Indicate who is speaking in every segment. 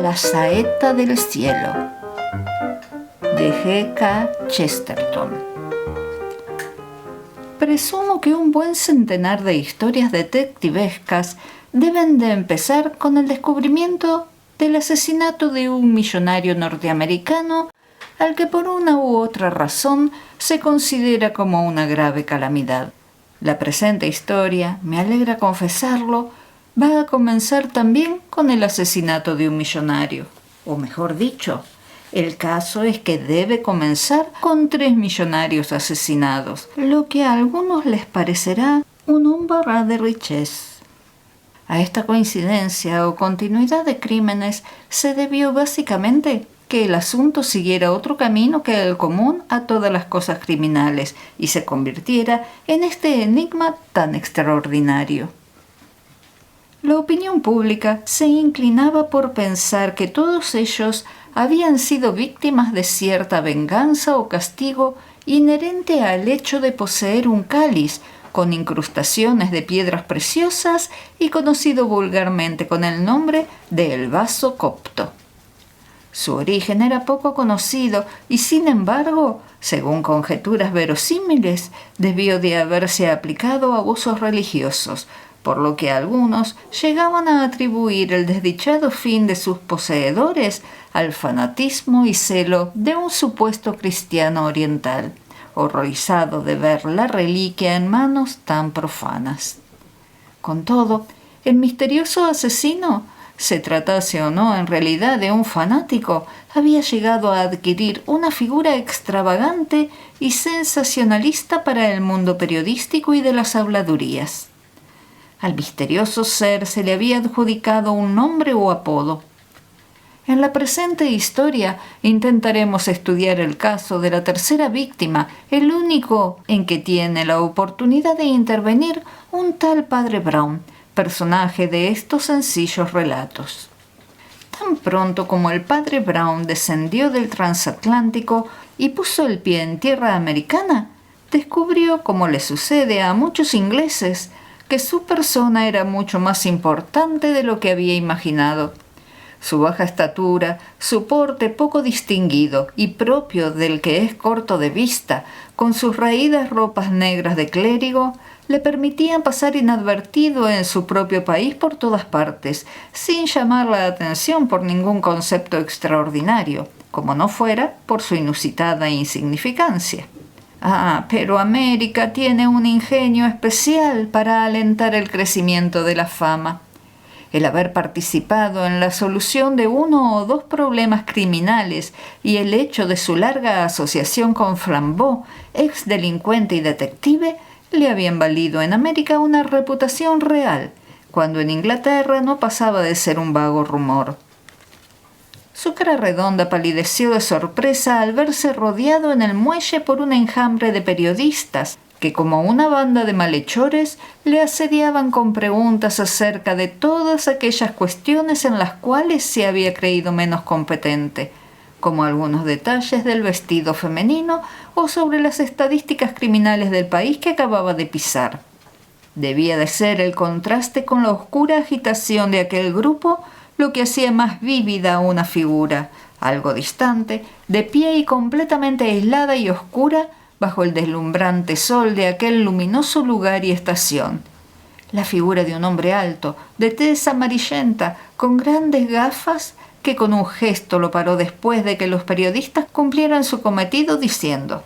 Speaker 1: La saeta del cielo, de G.K. Chesterton. Presumo que un buen centenar de historias detectivescas deben de empezar con el descubrimiento del asesinato de un millonario norteamericano al que por una u otra razón se considera como una grave calamidad. La presente historia, me alegra confesarlo, va a comenzar también con el asesinato de un millonario. O mejor dicho, el caso es que debe comenzar con 3 millonarios asesinados, lo que a algunos les parecerá un embarras de richesse. A esta coincidencia o continuidad de crímenes se debió básicamente que el asunto siguiera otro camino que el común a todas las cosas criminales y se convirtiera en este enigma tan extraordinario. La opinión pública se inclinaba por pensar que todos ellos habían sido víctimas de cierta venganza o castigo inherente al hecho de poseer un cáliz con incrustaciones de piedras preciosas y conocido vulgarmente con el nombre de el vaso copto. Su origen era poco conocido y, sin embargo, según conjeturas verosímiles, debió de haberse aplicado a abusos religiosos, por lo que algunos llegaban a atribuir el desdichado fin de sus poseedores al fanatismo y celo de un supuesto cristiano oriental, horrorizado de ver la reliquia en manos tan profanas. Con todo, el misterioso asesino, se tratase o no en realidad de un fanático, había llegado a adquirir una figura extravagante y sensacionalista para el mundo periodístico y de las habladurías. Al misterioso ser se le había adjudicado un nombre o apodo. En la presente historia intentaremos estudiar el caso de la tercera víctima, el único en que tiene la oportunidad de intervenir un tal Padre Brown, personaje de estos sencillos relatos. Tan pronto como el Padre Brown descendió del transatlántico y puso el pie en tierra americana, descubrió, como le sucede a muchos ingleses, que su persona era mucho más importante de lo que había imaginado. Su baja estatura, su porte poco distinguido y propio del que es corto de vista, con sus raídas ropas negras de clérigo, le permitían pasar inadvertido en su propio país por todas partes, sin llamar la atención por ningún concepto extraordinario, como no fuera por su inusitada insignificancia. Pero América tiene un ingenio especial para alentar el crecimiento de la fama. El haber participado en la solución de 1 o 2 problemas criminales y el hecho de su larga asociación con Flambeau, ex delincuente y detective, le habían valido en América una reputación real, cuando en Inglaterra no pasaba de ser un vago rumor. Su cara redonda palideció de sorpresa al verse rodeado en el muelle por un enjambre de periodistas que, como una banda de malhechores, le asediaban con preguntas acerca de todas aquellas cuestiones en las cuales se había creído menos competente, como algunos detalles del vestido femenino o sobre las estadísticas criminales del país que acababa de pisar. Debía de ser el contraste con la oscura agitación de aquel grupo lo que hacía más vívida una figura, algo distante, de pie y completamente aislada y oscura, bajo el deslumbrante sol de aquel luminoso lugar y estación. La figura de un hombre alto, de tez amarillenta, con grandes gafas, que con un gesto lo paró después de que los periodistas cumplieran su cometido diciendo: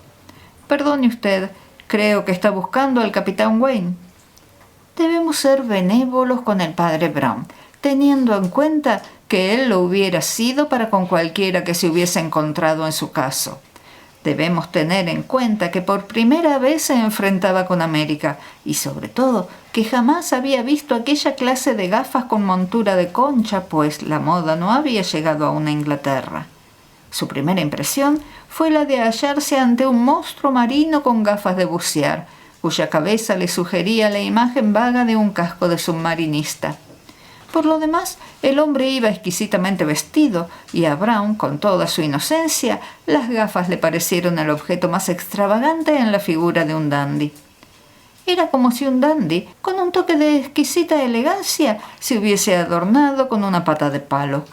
Speaker 1: «Perdone usted, creo que está buscando al capitán Wayne». Debemos ser benévolos con el padre Brown, teniendo en cuenta que él lo hubiera sido para con cualquiera que se hubiese encontrado en su caso. Debemos tener en cuenta que por primera vez se enfrentaba con América y, sobre todo, que jamás había visto aquella clase de gafas con montura de concha, pues la moda no había llegado aún a Inglaterra. Su primera impresión fue la de hallarse ante un monstruo marino con gafas de bucear, cuya cabeza le sugería la imagen vaga de un casco de submarinista. Por lo demás, el hombre iba exquisitamente vestido y a Brown, con toda su inocencia, las gafas le parecieron el objeto más extravagante en la figura de un dandy. Era como si un dandy, con un toque de exquisita elegancia, se hubiese adornado con una pata de palo.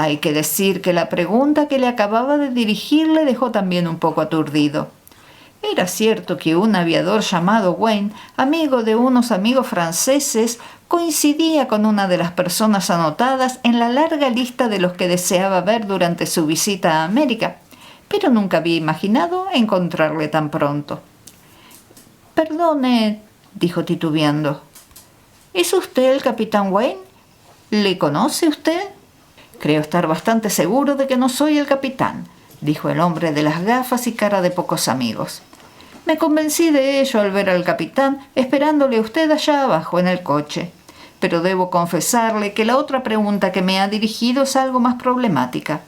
Speaker 1: Hay que decir que la pregunta que le acababa de dirigir le dejó también un poco aturdido. Era cierto que un aviador llamado Wayne, amigo de unos amigos franceses, coincidía con una de las personas anotadas en la larga lista de los que deseaba ver durante su visita a América, pero nunca había imaginado encontrarle tan pronto. «Perdone», dijo titubeando, «¿es usted el capitán Wayne? ¿Le conoce usted?» «Creo estar bastante seguro de que no soy el capitán», dijo el hombre de las gafas y cara de pocos amigos. «Me convencí de ello al ver al capitán esperándole a usted allá abajo en el coche. Pero debo confesarle que la otra pregunta que me ha dirigido es algo más problemática.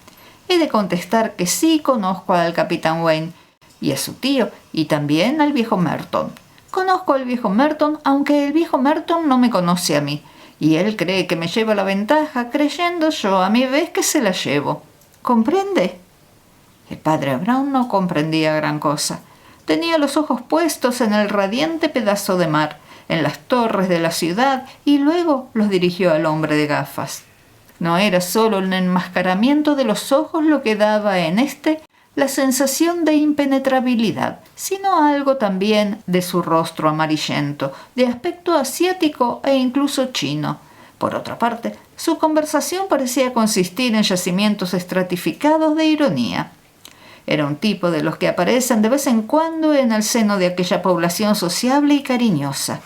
Speaker 1: He de contestar que sí conozco al capitán Wayne, y a su tío, y también al viejo Merton. Conozco al viejo Merton, aunque el viejo Merton no me conoce a mí, y él cree que me lleva la ventaja, creyendo yo a mi vez que se la llevo. ¿Comprende?» El padre Brown no comprendía gran cosa. Tenía los ojos puestos en el radiante pedazo de mar, en las torres de la ciudad, y luego los dirigió al hombre de gafas. No era solo el enmascaramiento de los ojos lo que daba en éste la sensación de impenetrabilidad, sino algo también de su rostro amarillento, de aspecto asiático e incluso chino. Por otra parte, su conversación parecía consistir en yacimientos estratificados de ironía. Era un tipo de los que aparecen de vez en cuando en el seno de aquella población sociable y cariñosa.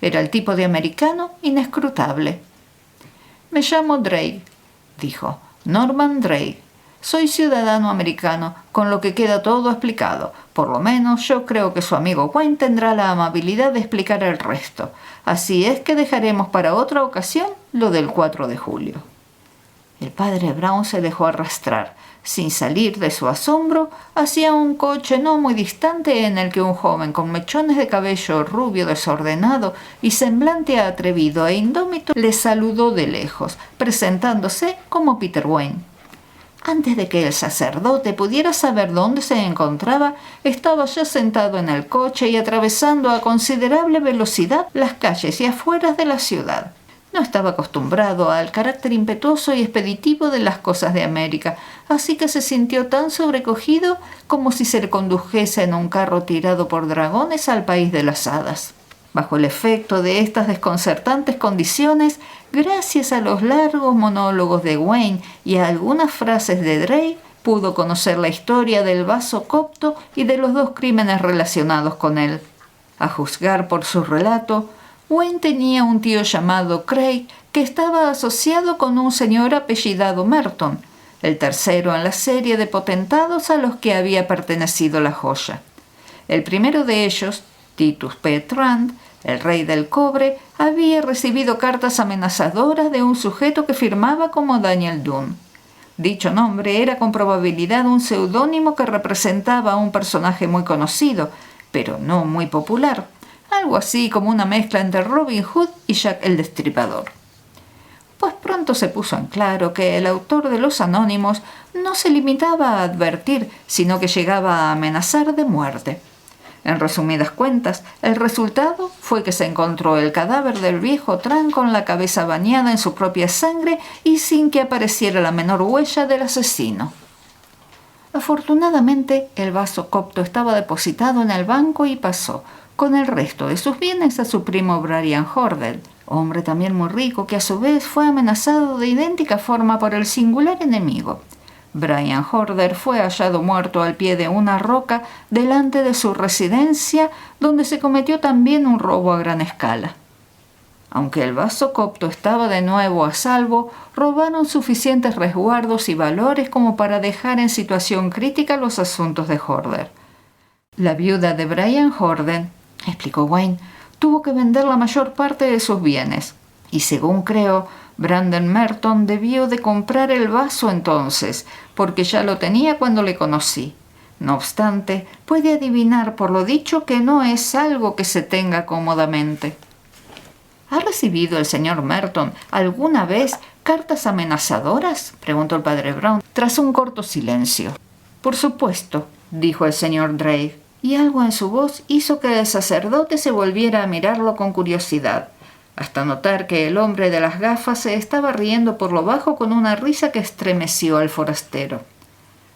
Speaker 1: Era el tipo de americano inescrutable. «Me llamo Drake», dijo, «Norman Drake. Soy ciudadano americano, con lo que queda todo explicado. Por lo menos yo creo que su amigo Wayne tendrá la amabilidad de explicar el resto. Así es que dejaremos para otra ocasión lo del 4 de julio. El padre Brown se dejó arrastrar, sin salir de su asombro, hacia un coche no muy distante en el que un joven con mechones de cabello rubio desordenado y semblante atrevido e indómito le saludó de lejos, presentándose como Peter Wayne. Antes de que el sacerdote pudiera saber dónde se encontraba, estaba ya sentado en el coche y atravesando a considerable velocidad las calles y afueras de la ciudad. No estaba acostumbrado al carácter impetuoso y expeditivo de las cosas de América, así que se sintió tan sobrecogido como si se le condujese en un carro tirado por dragones al país de las hadas. Bajo el efecto de estas desconcertantes condiciones, gracias a los largos monólogos de Wayne y a algunas frases de Drake, pudo conocer la historia del vaso copto y de los 2 crímenes relacionados con él. A juzgar por su relato, Wayne tenía un tío llamado Craig que estaba asociado con un señor apellidado Merton, el tercero en la serie de potentados a los que había pertenecido la joya. El primero de ellos, Titus P. Trant, el rey del cobre, había recibido cartas amenazadoras de un sujeto que firmaba como Daniel Dunn. Dicho nombre era con probabilidad un seudónimo que representaba a un personaje muy conocido, pero no muy popular, algo así como una mezcla entre Robin Hood y Jack el Destripador. Pues pronto se puso en claro que el autor de los anónimos no se limitaba a advertir, sino que llegaba a amenazar de muerte. En resumidas cuentas, el resultado fue que se encontró el cadáver del viejo Trant con la cabeza bañada en su propia sangre y sin que apareciera la menor huella del asesino. Afortunadamente, el vaso copto estaba depositado en el banco y pasó, con el resto de sus bienes, a su primo Brian Hordell, hombre también muy rico que a su vez fue amenazado de idéntica forma por el singular enemigo. Brian Hordell fue hallado muerto al pie de una roca delante de su residencia, donde se cometió también un robo a gran escala. Aunque el vaso copto estaba de nuevo a salvo, robaron suficientes resguardos y valores como para dejar en situación crítica los asuntos de Hordell. La viuda de Brian Hordell, explicó Wayne, tuvo que vender la mayor parte de sus bienes, y según creo, Brandon Merton debió de comprar el vaso entonces, porque ya lo tenía cuando le conocí. No obstante, puede adivinar por lo dicho que no es algo que se tenga cómodamente. ¿Ha recibido el señor Merton alguna vez cartas amenazadoras?, preguntó el padre Brown, tras un corto silencio. Por supuesto, dijo el señor Drake, y algo en su voz hizo que el sacerdote se volviera a mirarlo con curiosidad. hasta notar que el hombre de las gafas se estaba riendo por lo bajo con una risa que estremeció al forastero.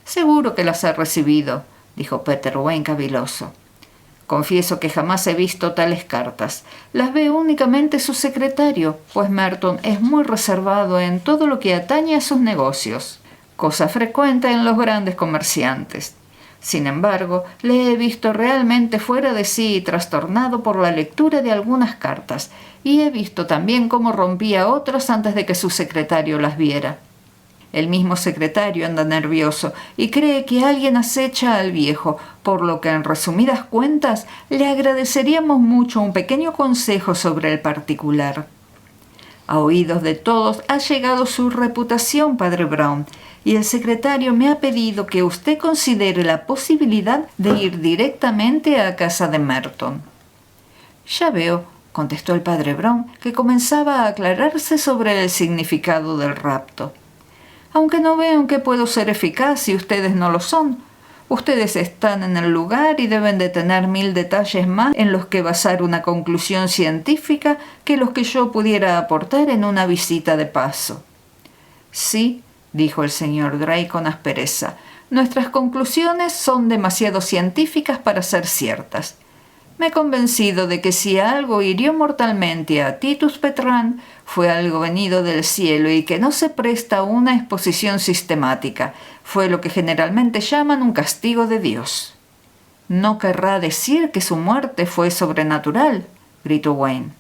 Speaker 1: «Seguro que las ha recibido», dijo Peter Wayne caviloso. «Confieso que jamás he visto tales cartas. Las ve únicamente su secretario, pues Merton es muy reservado en todo lo que atañe a sus negocios, cosa frecuente en los grandes comerciantes. Sin embargo, le he visto realmente fuera de sí y trastornado por la lectura de algunas cartas, y he visto también cómo rompía otras antes de que su secretario las viera. El mismo secretario anda nervioso y cree que alguien acecha al viejo, por lo que en resumidas cuentas le agradeceríamos mucho un pequeño consejo sobre el particular. A oídos de todos ha llegado su reputación, padre Brown, y el secretario me ha pedido que usted considere la posibilidad de ir directamente a casa de Merton». «Ya veo», contestó el padre Brown, que comenzaba a aclararse sobre el significado del rapto. «Aunque no veo en qué puedo ser eficaz si ustedes no lo son. Ustedes están en el lugar y deben de tener 1000 detalles más en los que basar una conclusión científica que los que yo pudiera aportar en una visita de paso». «Sí», dijo el señor Gray con aspereza, «nuestras conclusiones son demasiado científicas para ser ciertas. Me he convencido de que si algo hirió mortalmente a Titus Petrán fue algo venido del cielo y que no se presta a una exposición sistemática. Fue lo que generalmente llaman un castigo de Dios». «No querrá decir que su muerte fue sobrenatural», gritó Wayne.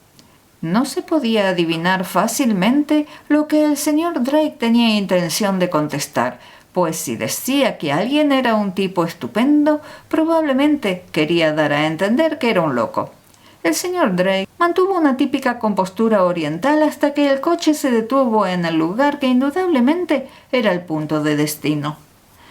Speaker 1: No se podía adivinar fácilmente lo que el señor Drake tenía intención de contestar, pues si decía que alguien era un tipo estupendo, probablemente quería dar a entender que era un loco. El señor Drake mantuvo una típica compostura oriental hasta que el coche se detuvo en el lugar que indudablemente era el punto de destino.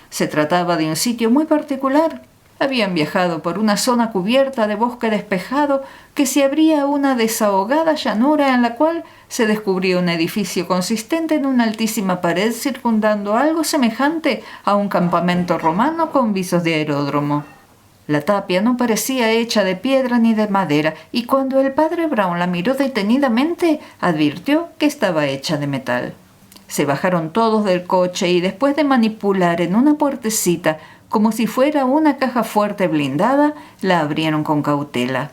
Speaker 1: Se trataba de un sitio muy particular. Habían viajado por una zona cubierta de bosque despejado que se abría a una desahogada llanura en la cual se descubría un edificio consistente en una altísima pared circundando algo semejante a un campamento romano con visos de aeródromo. La tapia no parecía hecha de piedra ni de madera, y cuando el padre Brown la miró detenidamente, advirtió que estaba hecha de metal. Se bajaron todos del coche y después de manipular en una puertecita como si fuera una caja fuerte blindada, la abrieron con cautela.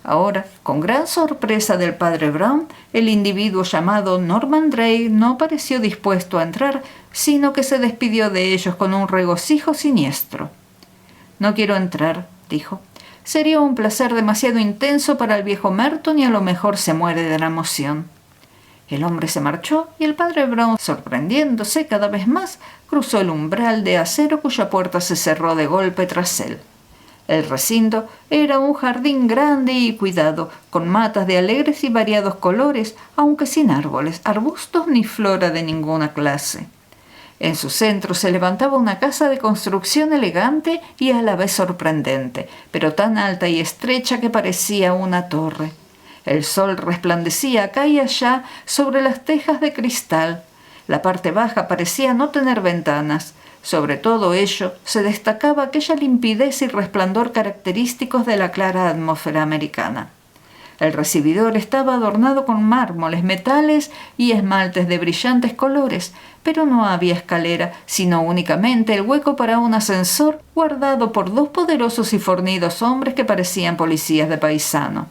Speaker 1: Ahora, con gran sorpresa del padre Brown, el individuo llamado Norman Drake no pareció dispuesto a entrar, sino que se despidió de ellos con un regocijo siniestro. «No quiero entrar», dijo. «Sería un placer demasiado intenso para el viejo Merton y a lo mejor se muere de la emoción». El hombre se marchó y el padre Brown, sorprendiéndose cada vez más, cruzó el umbral de acero cuya puerta se cerró de golpe tras él. El recinto era un jardín grande y cuidado, con matas de alegres y variados colores, aunque sin árboles, arbustos ni flora de ninguna clase. En su centro se levantaba una casa de construcción elegante y a la vez sorprendente, pero tan alta y estrecha que parecía una torre. El sol resplandecía acá y allá sobre las tejas de cristal. La parte baja parecía no tener ventanas. Sobre todo ello se destacaba aquella limpidez y resplandor característicos de la clara atmósfera americana. El recibidor estaba adornado con mármoles, metales y esmaltes de brillantes colores, pero no había escalera, sino únicamente el hueco para un ascensor guardado por 2 poderosos y fornidos hombres que parecían policías de paisano.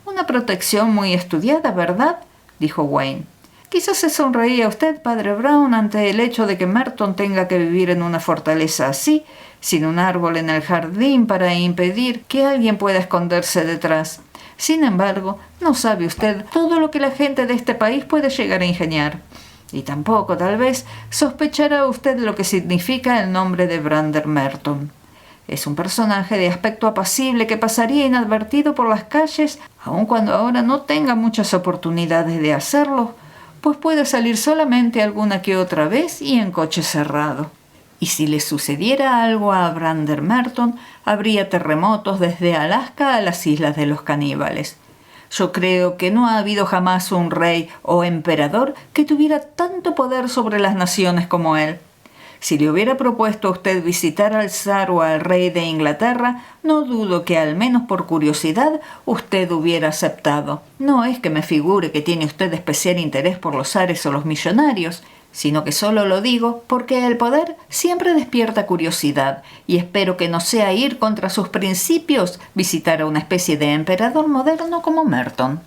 Speaker 1: «Una protección muy estudiada, ¿verdad?», dijo Wayne. «Quizás se sonreía usted, padre Brown, ante el hecho de que Merton tenga que vivir en una fortaleza así, sin un árbol en el jardín para impedir que alguien pueda esconderse detrás. Sin embargo, no sabe usted todo lo que la gente de este país puede llegar a ingeniar. Y tampoco, tal vez, sospechará usted lo que significa el nombre de Brander Merton. Es un personaje de aspecto apacible que pasaría inadvertido por las calles, aun cuando ahora no tenga muchas oportunidades de hacerlo, pues puede salir solamente alguna que otra vez y en coche cerrado. Y si le sucediera algo a Brander Merton, habría terremotos desde Alaska a las Islas de los Caníbales. Yo creo que no ha habido jamás un rey o emperador que tuviera tanto poder sobre las naciones como él. Si le hubiera propuesto a usted visitar al zar o al rey de Inglaterra, no dudo que al menos por curiosidad usted hubiera aceptado. No es que me figure que tiene usted especial interés por los zares o los millonarios, sino que solo lo digo porque el poder siempre despierta curiosidad, y espero que no sea ir contra sus principios visitar a una especie de emperador moderno como Merton.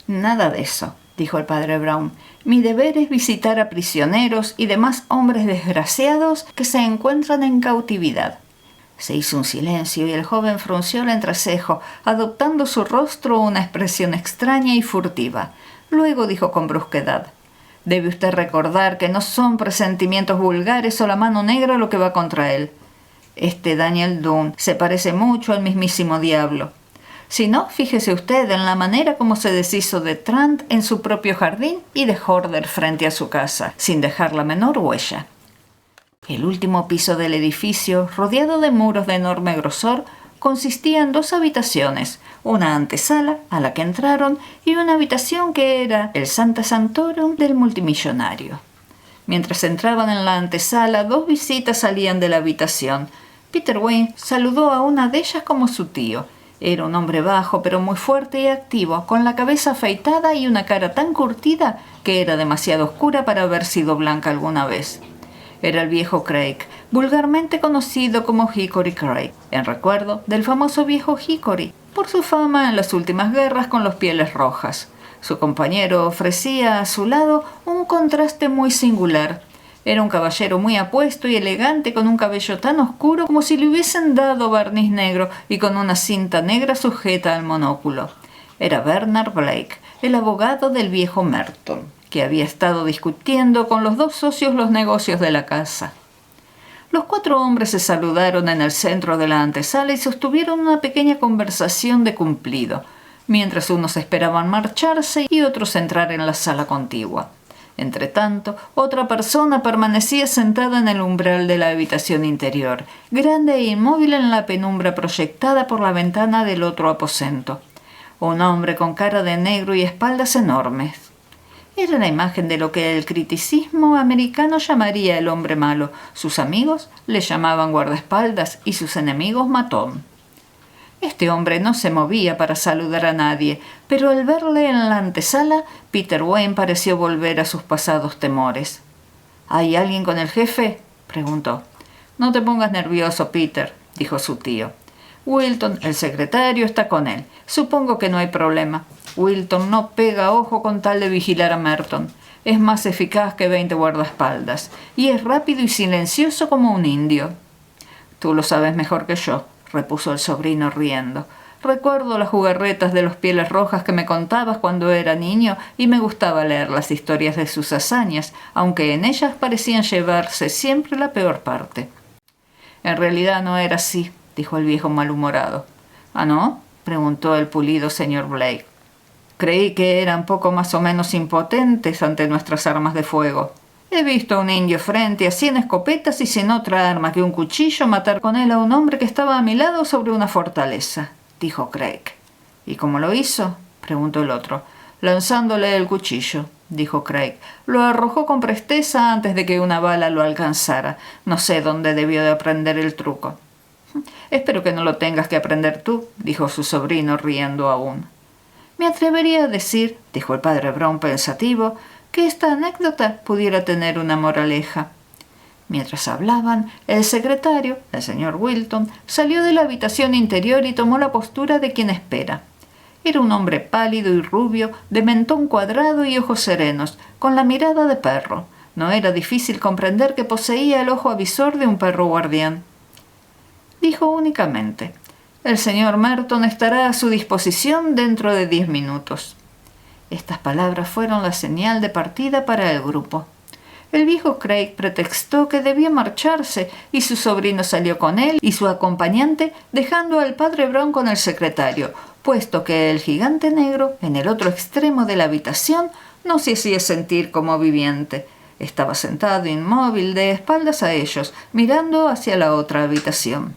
Speaker 1: Nada de eso, dijo el padre Brown. Mi deber es visitar a prisioneros y demás hombres desgraciados que se encuentran en cautividad. Se hizo un silencio y el joven frunció el entrecejo, adoptando su rostro una expresión extraña y furtiva. Luego dijo con brusquedad: debe usted recordar que no son presentimientos vulgares o la mano negra lo que va contra él. Este Daniel Dunne se parece mucho al mismísimo diablo. Si no, fíjese usted en la manera como se deshizo de Trant en su propio jardín y de Horder frente a su casa, sin dejar la menor huella. El último piso del edificio, rodeado de muros de enorme grosor, consistía en 2 habitaciones, una antesala a la que entraron y una habitación que era el Sancta Sanctorum del multimillonario. Mientras entraban en la antesala, 2 visitas salían de la habitación. Peter Wayne saludó a una de ellas como su tío. Era un hombre bajo pero muy fuerte y activo, con la cabeza afeitada y una cara tan curtida que era demasiado oscura para haber sido blanca alguna vez. Era el viejo Craig, vulgarmente conocido como Hickory Craig, en recuerdo del famoso viejo Hickory, por su fama en las últimas guerras con los Pieles Rojas. Su compañero ofrecía a su lado un contraste muy singular. Era un caballero muy apuesto y elegante, con un cabello tan oscuro como si le hubiesen dado barniz negro y con una cinta negra sujeta al monóculo. Era Bernard Blake, el abogado del viejo Merton, que había estado discutiendo con los 2 socios los negocios de la casa. Los 4 hombres se saludaron en el centro de la antesala y sostuvieron una pequeña conversación de cumplido, mientras unos esperaban marcharse y otros entrar en la sala contigua. Entretanto, otra persona permanecía sentada en el umbral de la habitación interior, grande e inmóvil en la penumbra proyectada por la ventana del otro aposento. Un hombre con cara de negro y espaldas enormes. Era la imagen de lo que el criticismo americano llamaría el hombre malo. Sus amigos le llamaban guardaespaldas y sus enemigos matón. Este hombre no se movía para saludar a nadie, pero al verle en la antesala, Peter Wayne pareció volver a sus pasados temores. ¿Hay alguien con el jefe?, preguntó. No te pongas nervioso, Peter, dijo su tío. Wilton, el secretario, está con él. Supongo que no hay problema. Wilton no pega ojo con tal de vigilar a Merton. Es más eficaz que 20 guardaespaldas, y es rápido y silencioso como un indio. Tú lo sabes mejor que yo, repuso el sobrino riendo. Recuerdo las jugarretas de los Pieles Rojas que me contabas cuando era niño y me gustaba leer las historias de sus hazañas, aunque en ellas parecían llevarse siempre la peor parte. En realidad no era así, dijo el viejo malhumorado. ¿Ah, no?, preguntó el pulido señor Blake. Creí que eran poco más o menos impotentes ante nuestras armas de fuego. He visto a un indio frente a 100 escopetas y sin otra arma que un cuchillo matar con él a un hombre que estaba a mi lado sobre una fortaleza, dijo Craig. ¿Y cómo lo hizo?, preguntó el otro. Lanzándole el cuchillo, dijo Craig. Lo arrojó con presteza antes de que una bala lo alcanzara. No sé dónde debió de aprender el truco. Espero que no lo tengas que aprender tú, dijo su sobrino riendo aún. Me atrevería a decir, dijo el padre Brown pensativo, que esta anécdota pudiera tener una moraleja. Mientras hablaban, el secretario, el señor Wilton, salió de la habitación interior y tomó la postura de quien espera. Era un hombre pálido y rubio, de mentón cuadrado y ojos serenos, con la mirada de perro. No era difícil comprender que poseía el ojo avisor de un perro guardián. Dijo únicamente: «El señor Merton estará a su disposición dentro de 10 minutos». Estas palabras fueron la señal de partida para el grupo. El viejo Craig pretextó que debía marcharse y su sobrino salió con él y su acompañante, dejando al padre Brown con el secretario, puesto que el gigante negro, en el otro extremo de la habitación, no se hacía sentir como viviente. Estaba sentado inmóvil, de espaldas a ellos, mirando hacia la otra habitación.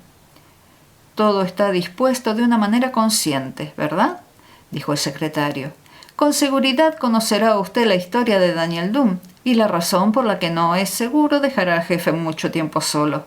Speaker 1: «Todo está dispuesto de una manera consciente, ¿verdad?», dijo el secretario. «Con seguridad conocerá usted la historia de Daniel Dunne. y la razón por la que no es seguro dejar al jefe mucho tiempo solo.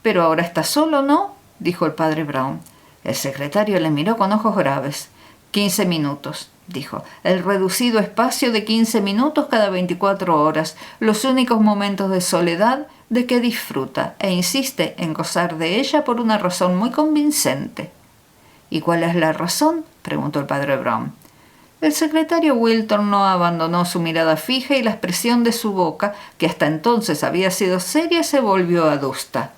Speaker 1: «Pero ahora está solo, ¿no?», dijo el padre Brown. El secretario le miró con ojos graves. 15 minutos, dijo. «El reducido espacio de 15 minutos cada 24 horas, los únicos momentos de soledad de que disfruta, e insiste en gozar de ella por una razón muy convincente». «¿Y cuál es la razón?», preguntó el padre Brown. El secretario Wilton no abandonó su mirada fija y la expresión de su boca, que hasta entonces había sido seria, se volvió adusta.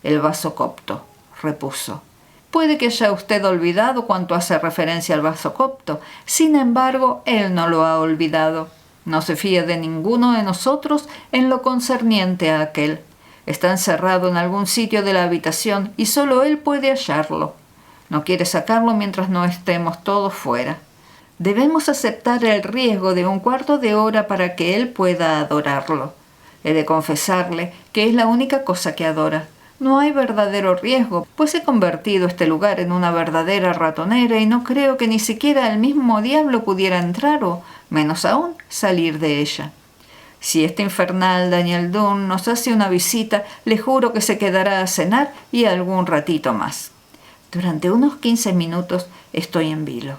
Speaker 1: «El vaso copto», repuso. «Puede que haya usted olvidado cuanto hace referencia al vaso copto. Sin embargo, él no lo ha olvidado. No se fía de ninguno de nosotros en lo concerniente a aquel. Está encerrado en algún sitio de la habitación y solo él puede hallarlo. No quiere sacarlo mientras no estemos todos fuera. Debemos aceptar el riesgo de un cuarto de hora para que él pueda adorarlo. He de confesarle que es la única cosa que adora. No hay verdadero riesgo, pues he convertido este lugar en una verdadera ratonera y no creo que ni siquiera el mismo diablo pudiera entrar o, menos aún, salir de ella. Si este infernal Daniel Dunne nos hace una visita, le juro que se quedará a cenar y algún ratito más. Durante unos 15 minutos estoy en vilo.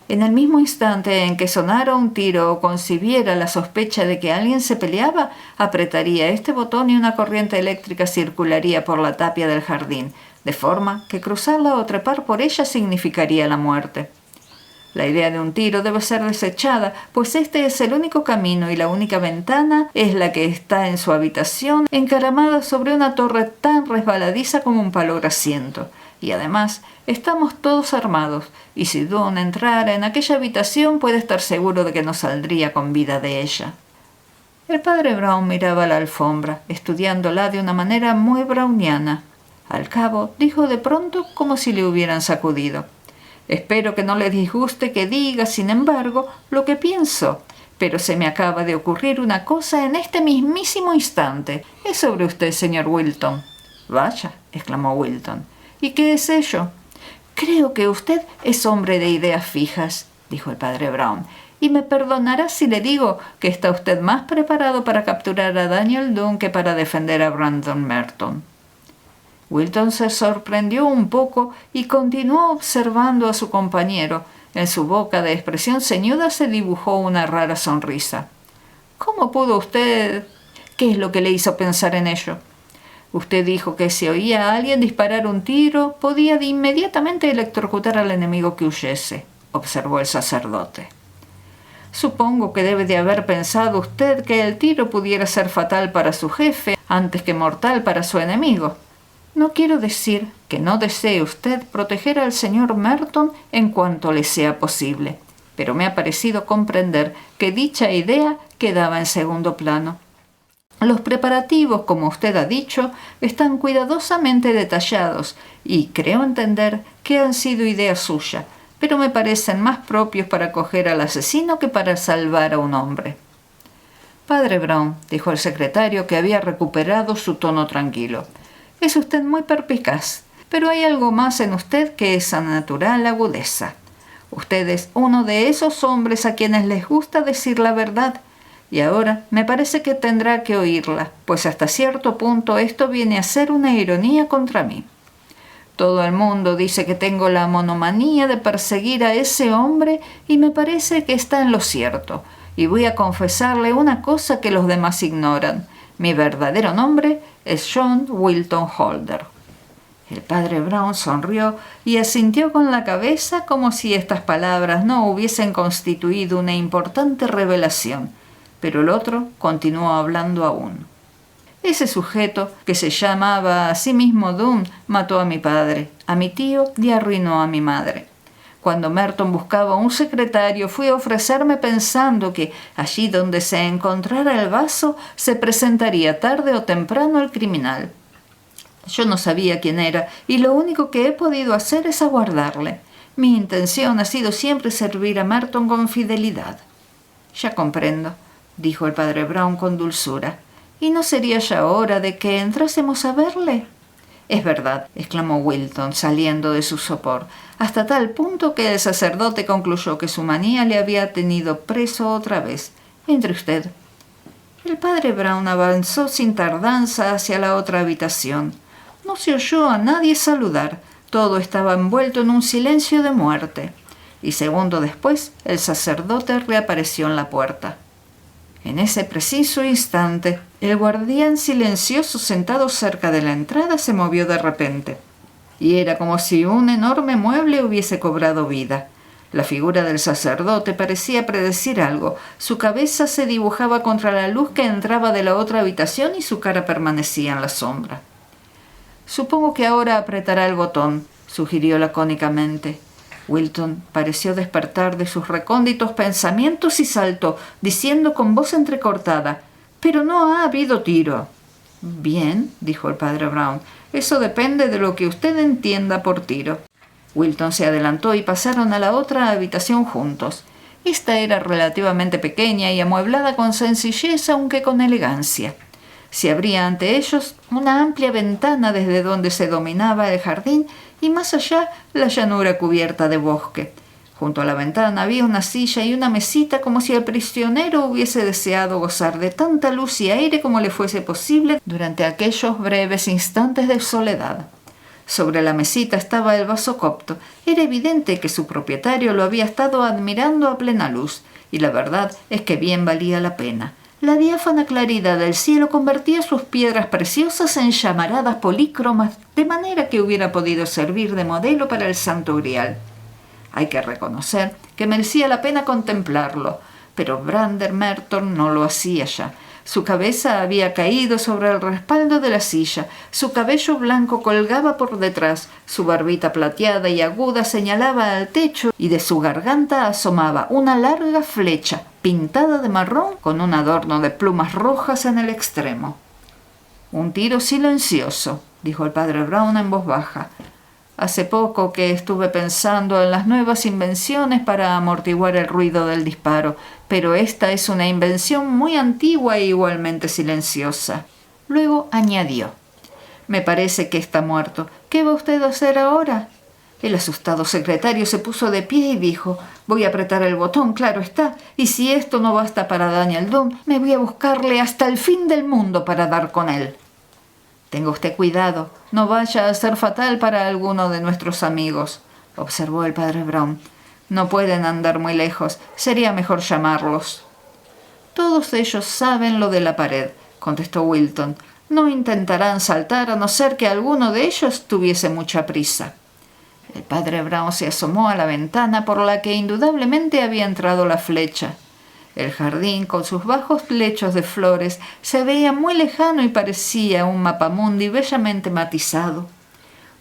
Speaker 1: En el mismo instante en que sonara un tiro o concibiera la sospecha de que alguien se peleaba, apretaría este botón y una corriente eléctrica circularía por la tapia del jardín, de forma que cruzarla o trepar por ella significaría la muerte. La idea de un tiro debe ser desechada, pues este es el único camino y la única ventana es la que está en su habitación, encaramada sobre una torre tan resbaladiza como un palo grasiento. Y además, estamos todos armados, y si Dunne entrara en aquella habitación puede estar seguro de que no saldría con vida de ella. El padre Brown miraba la alfombra, estudiándola de una manera muy browniana. Al cabo, dijo de pronto como si le hubieran sacudido. «Espero que no le disguste que diga, sin embargo, lo que pienso, pero se me acaba de ocurrir una cosa en este mismísimo instante. Es sobre usted, señor Wilton». «Vaya», exclamó Wilton. «¿Y qué es ello?» «Creo que usted es hombre de ideas fijas», dijo el padre Brown, «y me perdonará si le digo que está usted más preparado para capturar a Daniel Dunne que para defender a Brandon Merton». Wilton se sorprendió un poco y continuó observando a su compañero. En su boca de expresión ceñuda se dibujó una rara sonrisa. «¿Cómo pudo usted...? ¿Qué es lo que le hizo pensar en ello?» «Usted dijo que si oía a alguien disparar un tiro, podía de inmediatamente electrocutar al enemigo que huyese», observó el sacerdote. «Supongo que debe de haber pensado usted que el tiro pudiera ser fatal para su jefe antes que mortal para su enemigo. No quiero decir que no desee usted proteger al señor Merton en cuanto le sea posible, pero me ha parecido comprender que dicha idea quedaba en segundo plano. Los preparativos, como usted ha dicho, están cuidadosamente detallados y creo entender que han sido idea suya, pero me parecen más propios para coger al asesino que para salvar a un hombre». «Padre Brown», dijo el secretario, que había recuperado su tono tranquilo, «es usted muy perspicaz, pero hay algo más en usted que esa natural agudeza. Usted es uno de esos hombres a quienes les gusta decir la verdad, y ahora me parece que tendrá que oírla, pues hasta cierto punto esto viene a ser una ironía contra mí. Todo el mundo dice que tengo la monomanía de perseguir a ese hombre y me parece que está en lo cierto, y voy a confesarle una cosa que los demás ignoran. Mi verdadero nombre es John Wilton Holder». El padre Brown sonrió y asintió con la cabeza como si estas palabras no hubiesen constituido una importante revelación, pero el otro continuó hablando aún. «Ese sujeto, que se llamaba a sí mismo Dunne, mató a mi padre, a mi tío y arruinó a mi madre. Cuando Merton buscaba un secretario, fui a ofrecerme pensando que allí donde se encontrara el vaso se presentaría tarde o temprano el criminal. Yo no sabía quién era y lo único que he podido hacer es aguardarle. Mi intención ha sido siempre servir a Merton con fidelidad». «Ya comprendo», dijo el padre Brown con dulzura. «¿Y no sería ya hora de que entrásemos a verle?» «Es verdad», exclamó Wilton, saliendo de su sopor, hasta tal punto que el sacerdote concluyó que su manía le había tenido preso otra vez. «Entre usted». El padre Brown avanzó sin tardanza hacia la otra habitación. No se oyó a nadie saludar. Todo estaba envuelto en un silencio de muerte. Y segundo después, el sacerdote reapareció en la puerta. En ese preciso instante, el guardián silencioso sentado cerca de la entrada se movió de repente. Y era como si un enorme mueble hubiese cobrado vida. La figura del sacerdote parecía predecir algo. Su cabeza se dibujaba contra la luz que entraba de la otra habitación y su cara permanecía en la sombra. «Supongo que ahora apretará el botón», sugirió lacónicamente. Wilton pareció despertar de sus recónditos pensamientos y saltó, diciendo con voz entrecortada: «Pero no ha habido tiro». «Bien», dijo el padre Brown, «eso depende de lo que usted entienda por tiro». Wilton se adelantó y pasaron a la otra habitación juntos. Esta era relativamente pequeña y amueblada con sencillez, aunque con elegancia. Se abría ante ellos una amplia ventana desde donde se dominaba el jardín y más allá la llanura cubierta de bosque. Junto a la ventana había una silla y una mesita, como si el prisionero hubiese deseado gozar de tanta luz y aire como le fuese posible durante aquellos breves instantes de soledad. Sobre la mesita estaba el vaso copto. Era evidente que su propietario lo había estado admirando a plena luz, y la verdad es que bien valía la pena. La diáfana claridad del cielo convertía sus piedras preciosas en llamaradas polícromas, de manera que hubiera podido servir de modelo para el Santo Grial. Hay que reconocer que merecía la pena contemplarlo, pero Brander Merton no lo hacía ya. Su cabeza había caído sobre el respaldo de la silla, su cabello blanco colgaba por detrás, su barbita plateada y aguda señalaba al techo y de su garganta asomaba una larga flecha pintada de marrón con un adorno de plumas rojas en el extremo. «Un tiro silencioso», dijo el padre Brown en voz baja. «Hace poco que estuve pensando en las nuevas invenciones para amortiguar el ruido del disparo, pero esta es una invención muy antigua e igualmente silenciosa». Luego añadió: «Me parece que está muerto. ¿Qué va usted a hacer ahora?» El asustado secretario se puso de pie y dijo: «Voy a apretar el botón, claro está, y si esto no basta para Daniel Dunn, me voy a buscarle hasta el fin del mundo para dar con él». «Tenga usted cuidado, no vaya a ser fatal para alguno de nuestros amigos», observó el padre Brown. «No pueden andar muy lejos, sería mejor llamarlos». «Todos ellos saben lo de la pared», contestó Wilton. «No intentarán saltar a no ser que alguno de ellos tuviese mucha prisa». El padre Brown se asomó a la ventana por la que indudablemente había entrado la flecha. El jardín, con sus bajos lechos de flores, se veía muy lejano y parecía un mapamundi bellamente matizado.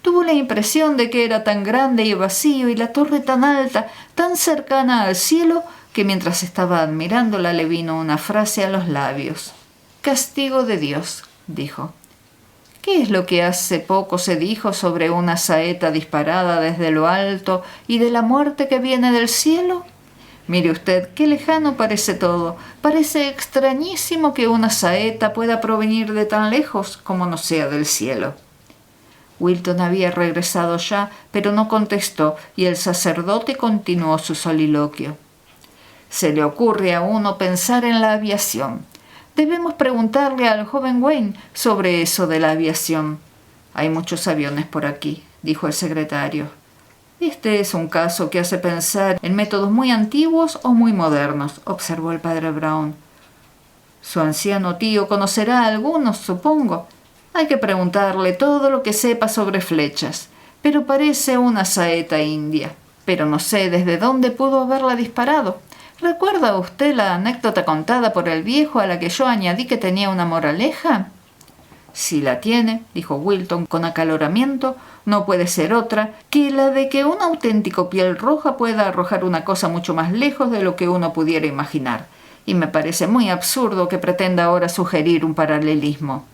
Speaker 1: Tuvo la impresión de que era tan grande y vacío y la torre tan alta, tan cercana al cielo, que mientras estaba admirándola le vino una frase a los labios. «Castigo de Dios», dijo. ¿Qué es lo que hace poco se dijo sobre una saeta disparada desde lo alto y de la muerte que viene del cielo? Mire usted, qué lejano parece todo. Parece extrañísimo que una saeta pueda provenir de tan lejos como no sea del cielo». Wilton había regresado ya, pero no contestó, y el sacerdote continuó su soliloquio. «Se le ocurre a uno pensar en la aviación. Debemos preguntarle al joven Wayne sobre eso de la aviación». «Hay muchos aviones por aquí», dijo el secretario. «Este es un caso que hace pensar en métodos muy antiguos o muy modernos», observó el padre Brown. «Su anciano tío conocerá a algunos, supongo. Hay que preguntarle todo lo que sepa sobre flechas, pero parece una saeta india. Pero no sé desde dónde pudo haberla disparado. ¿Recuerda usted la anécdota contada por el viejo a la que yo añadí que tenía una moraleja?» «Si la tiene», dijo Wilton con acaloramiento, «no puede ser otra que la de que un auténtico piel roja pueda arrojar una cosa mucho más lejos de lo que uno pudiera imaginar. Y me parece muy absurdo que pretenda ahora sugerir un paralelismo».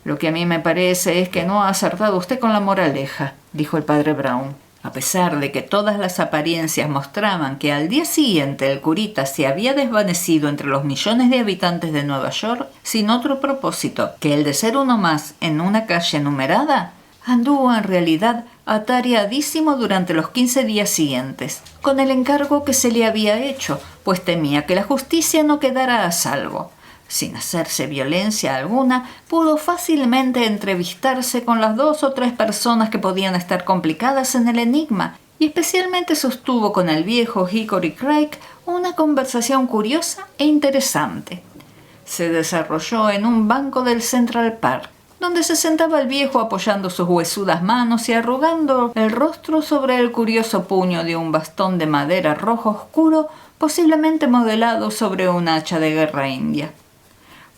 Speaker 1: «Lo que a mí me parece es que no ha acertado usted con la moraleja», dijo el padre Brown. A pesar de que todas las apariencias mostraban que al día siguiente el curita se había desvanecido entre los millones de habitantes de Nueva York sin otro propósito que el de ser uno más en una calle numerada, anduvo en realidad atareadísimo durante los 15 días siguientes, con el encargo que se le había hecho, pues temía que la justicia no quedara a salvo. Sin hacerse violencia alguna, pudo fácilmente entrevistarse con las 2 o 3 personas que podían estar complicadas en el enigma, y especialmente sostuvo con el viejo Hickory Craig una conversación curiosa e interesante. Se desarrolló en un banco del Central Park, donde se sentaba el viejo apoyando sus huesudas manos y arrugando el rostro sobre el curioso puño de un bastón de madera rojo oscuro, posiblemente modelado sobre un hacha de guerra india.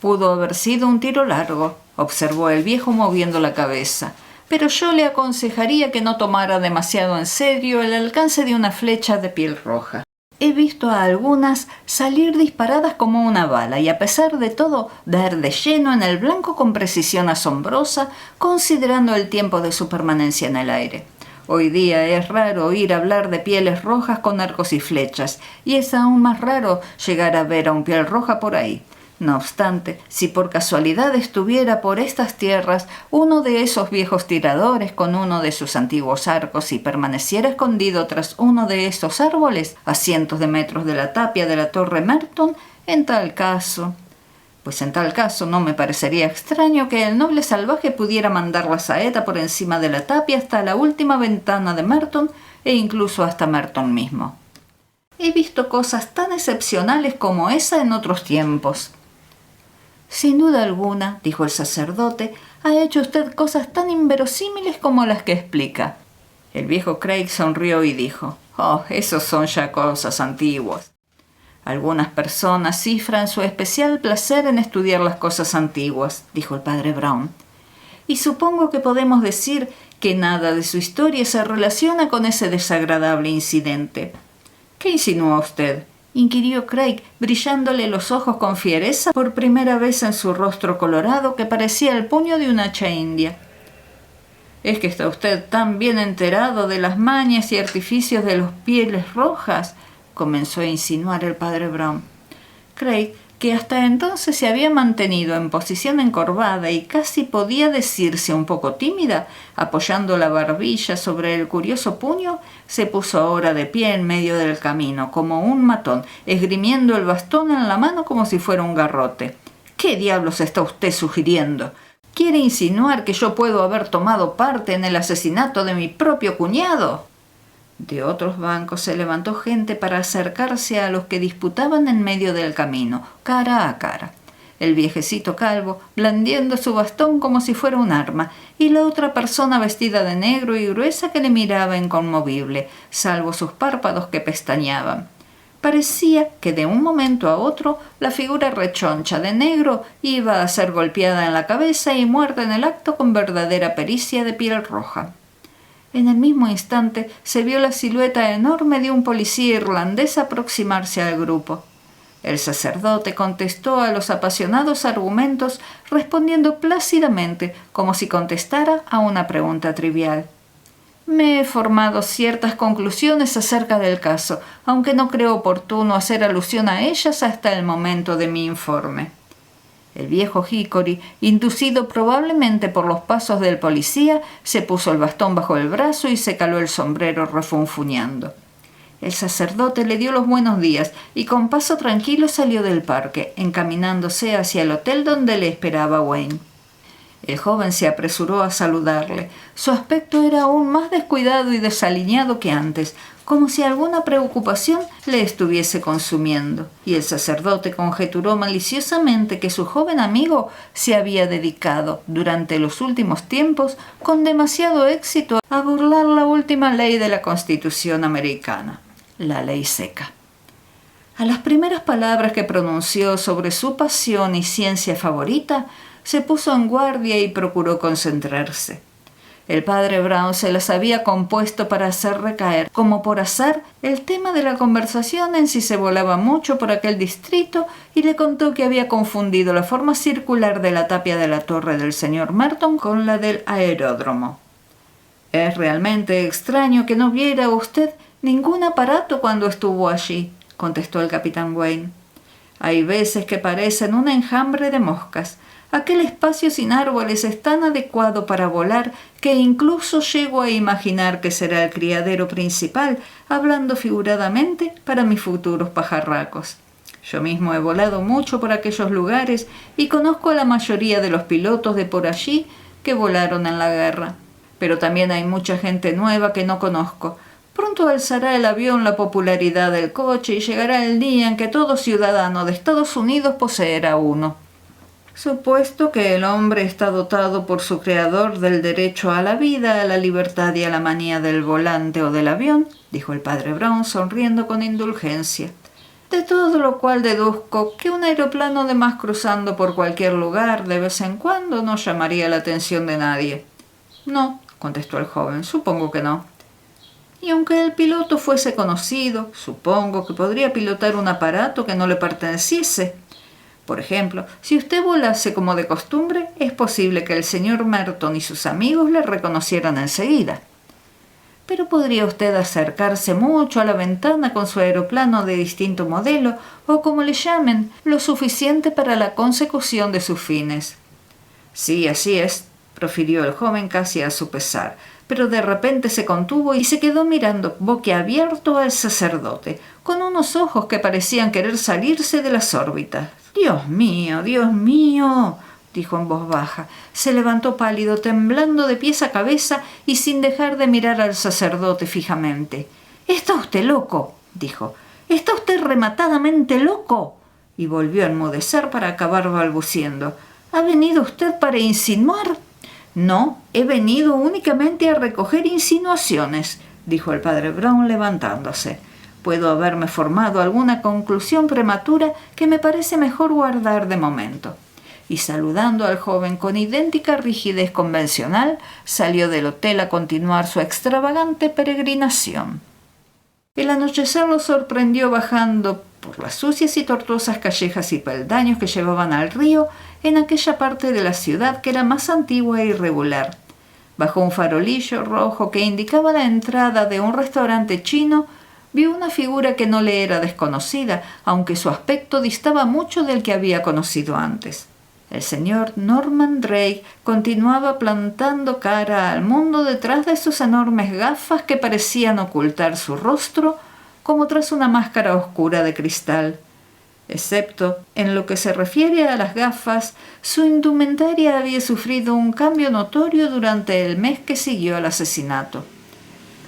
Speaker 1: «Pudo haber sido un tiro largo», observó el viejo moviendo la cabeza, «pero yo le aconsejaría que no tomara demasiado en serio el alcance de una flecha de piel roja. He visto a algunas salir disparadas como una bala y a pesar de todo dar de lleno en el blanco con precisión asombrosa, considerando el tiempo de su permanencia en el aire. Hoy día es raro oír hablar de pieles rojas con arcos y flechas, y es aún más raro llegar a ver a un piel roja por ahí. No obstante, si por casualidad estuviera por estas tierras uno de esos viejos tiradores con uno de sus antiguos arcos y permaneciera escondido tras uno de esos árboles, a cientos de metros de la tapia de la Torre Merton, en tal caso no me parecería extraño que el noble salvaje pudiera mandar la saeta por encima de la tapia hasta la última ventana de Merton e incluso hasta Merton mismo. He visto cosas tan excepcionales como esa en otros tiempos». «Sin duda alguna», dijo el sacerdote, «ha hecho usted cosas tan inverosímiles como las que explica». El viejo Craig sonrió y dijo: «Oh, esos son ya cosas antiguas». «Algunas personas cifran su especial placer en estudiar las cosas antiguas», dijo el padre Brown. «Y supongo que podemos decir que nada de su historia se relaciona con ese desagradable incidente». «¿Qué insinúa usted?», inquirió Craig, brillándole los ojos con fiereza por primera vez en su rostro colorado que parecía el puño de una hacha india. «¿Es que está usted tan bien enterado de las mañas y artificios de los pieles rojas?», comenzó a insinuar el padre Brown. Craig, que hasta entonces se había mantenido en posición encorvada y casi podía decirse un poco tímida, apoyando la barbilla sobre el curioso puño, se puso ahora de pie en medio del camino, como un matón, esgrimiendo el bastón en la mano como si fuera un garrote. «¿Qué diablos está usted sugiriendo? ¿Quiere insinuar que yo puedo haber tomado parte en el asesinato de mi propio cuñado?» De otros bancos se levantó gente para acercarse a los que disputaban en medio del camino, cara a cara. El viejecito calvo, blandiendo su bastón como si fuera un arma, y la otra persona vestida de negro y gruesa que le miraba inconmovible, salvo sus párpados que pestañeaban. Parecía que de un momento a otro la figura rechoncha de negro iba a ser golpeada en la cabeza y muerta en el acto con verdadera pericia de piel roja. En el mismo instante se vio la silueta enorme de un policía irlandés aproximarse al grupo. El sacerdote contestó a los apasionados argumentos respondiendo plácidamente, como si contestara a una pregunta trivial. «Me he formado ciertas conclusiones acerca del caso, aunque no creo oportuno hacer alusión a ellas hasta el momento de mi informe». El viejo Hickory, inducido probablemente por los pasos del policía, se puso el bastón bajo el brazo y se caló el sombrero refunfuñando. El sacerdote le dio los buenos días y con paso tranquilo salió del parque, encaminándose hacia el hotel donde le esperaba Wayne. El joven se apresuró a saludarle. Su aspecto era aún más descuidado y desaliñado que antes, como si alguna preocupación le estuviese consumiendo, y el sacerdote conjeturó maliciosamente que su joven amigo se había dedicado, durante los últimos tiempos, con demasiado éxito a burlar la última ley de la Constitución americana, la ley seca. A las primeras palabras que pronunció sobre su pasión y ciencia favorita, se puso en guardia y procuró concentrarse. El padre Brown se las había compuesto para hacer recaer, como por azar, el tema de la conversación en si se volaba mucho por aquel distrito y le contó que había confundido la forma circular de la tapia de la torre del señor Merton con la del aeródromo. «Es realmente extraño que no viera usted ningún aparato cuando estuvo allí», contestó el capitán Wayne. «Hay veces que parecen un enjambre de moscas. Aquel espacio sin árboles es tan adecuado para volar que incluso llego a imaginar que será el criadero principal, hablando figuradamente, para mis futuros pajarracos. Yo mismo he volado mucho por aquellos lugares y conozco a la mayoría de los pilotos de por allí que volaron en la guerra. Pero también hay mucha gente nueva que no conozco. Pronto alzará el avión la popularidad del coche y llegará el día en que todo ciudadano de Estados Unidos poseerá uno. Supuesto que el hombre está dotado por su creador del derecho a la vida, a la libertad y a la manía del volante o del avión, dijo el padre Brown sonriendo con indulgencia. De todo lo cual deduzco que un aeroplano de más cruzando por cualquier lugar de vez en cuando no llamaría la atención de nadie. No, contestó el joven, supongo que no. Y aunque el piloto fuese conocido, supongo que podría pilotar un aparato que no le perteneciese. Por ejemplo, si usted volase como de costumbre, es posible que el señor Merton y sus amigos le reconocieran enseguida. Pero podría usted acercarse mucho a la ventana con su aeroplano de distinto modelo, o como le llamen, lo suficiente para la consecución de sus fines. Sí, así es, profirió el joven casi a su pesar, pero de repente se contuvo y se quedó mirando boquiabierto al sacerdote, con unos ojos que parecían querer salirse de las órbitas. Dios mío, dijo en voz baja. Se levantó pálido, temblando de pies a cabeza y sin dejar de mirar al sacerdote fijamente. «Está usted loco», dijo. «Está usted rematadamente loco». Y volvió a enmudecer para acabar balbuciendo. «¿Ha venido usted para insinuar?» «No, he venido únicamente a recoger insinuaciones», dijo el padre Brown levantándose. «Puedo haberme formado alguna conclusión prematura que me parece mejor guardar de momento». Y saludando al joven con idéntica rigidez convencional, salió del hotel a continuar su extravagante peregrinación. El anochecer lo sorprendió bajando por las sucias y tortuosas callejas y peldaños que llevaban al río en aquella parte de la ciudad que era más antigua e irregular. Bajo un farolillo rojo que indicaba la entrada de un restaurante chino, vio una figura que no le era desconocida, aunque su aspecto distaba mucho del que había conocido antes. El señor Norman Drake continuaba plantando cara al mundo detrás de sus enormes gafas que parecían ocultar su rostro como tras una máscara oscura de cristal. Excepto en lo que se refiere a las gafas, su indumentaria había sufrido un cambio notorio durante el mes que siguió al asesinato.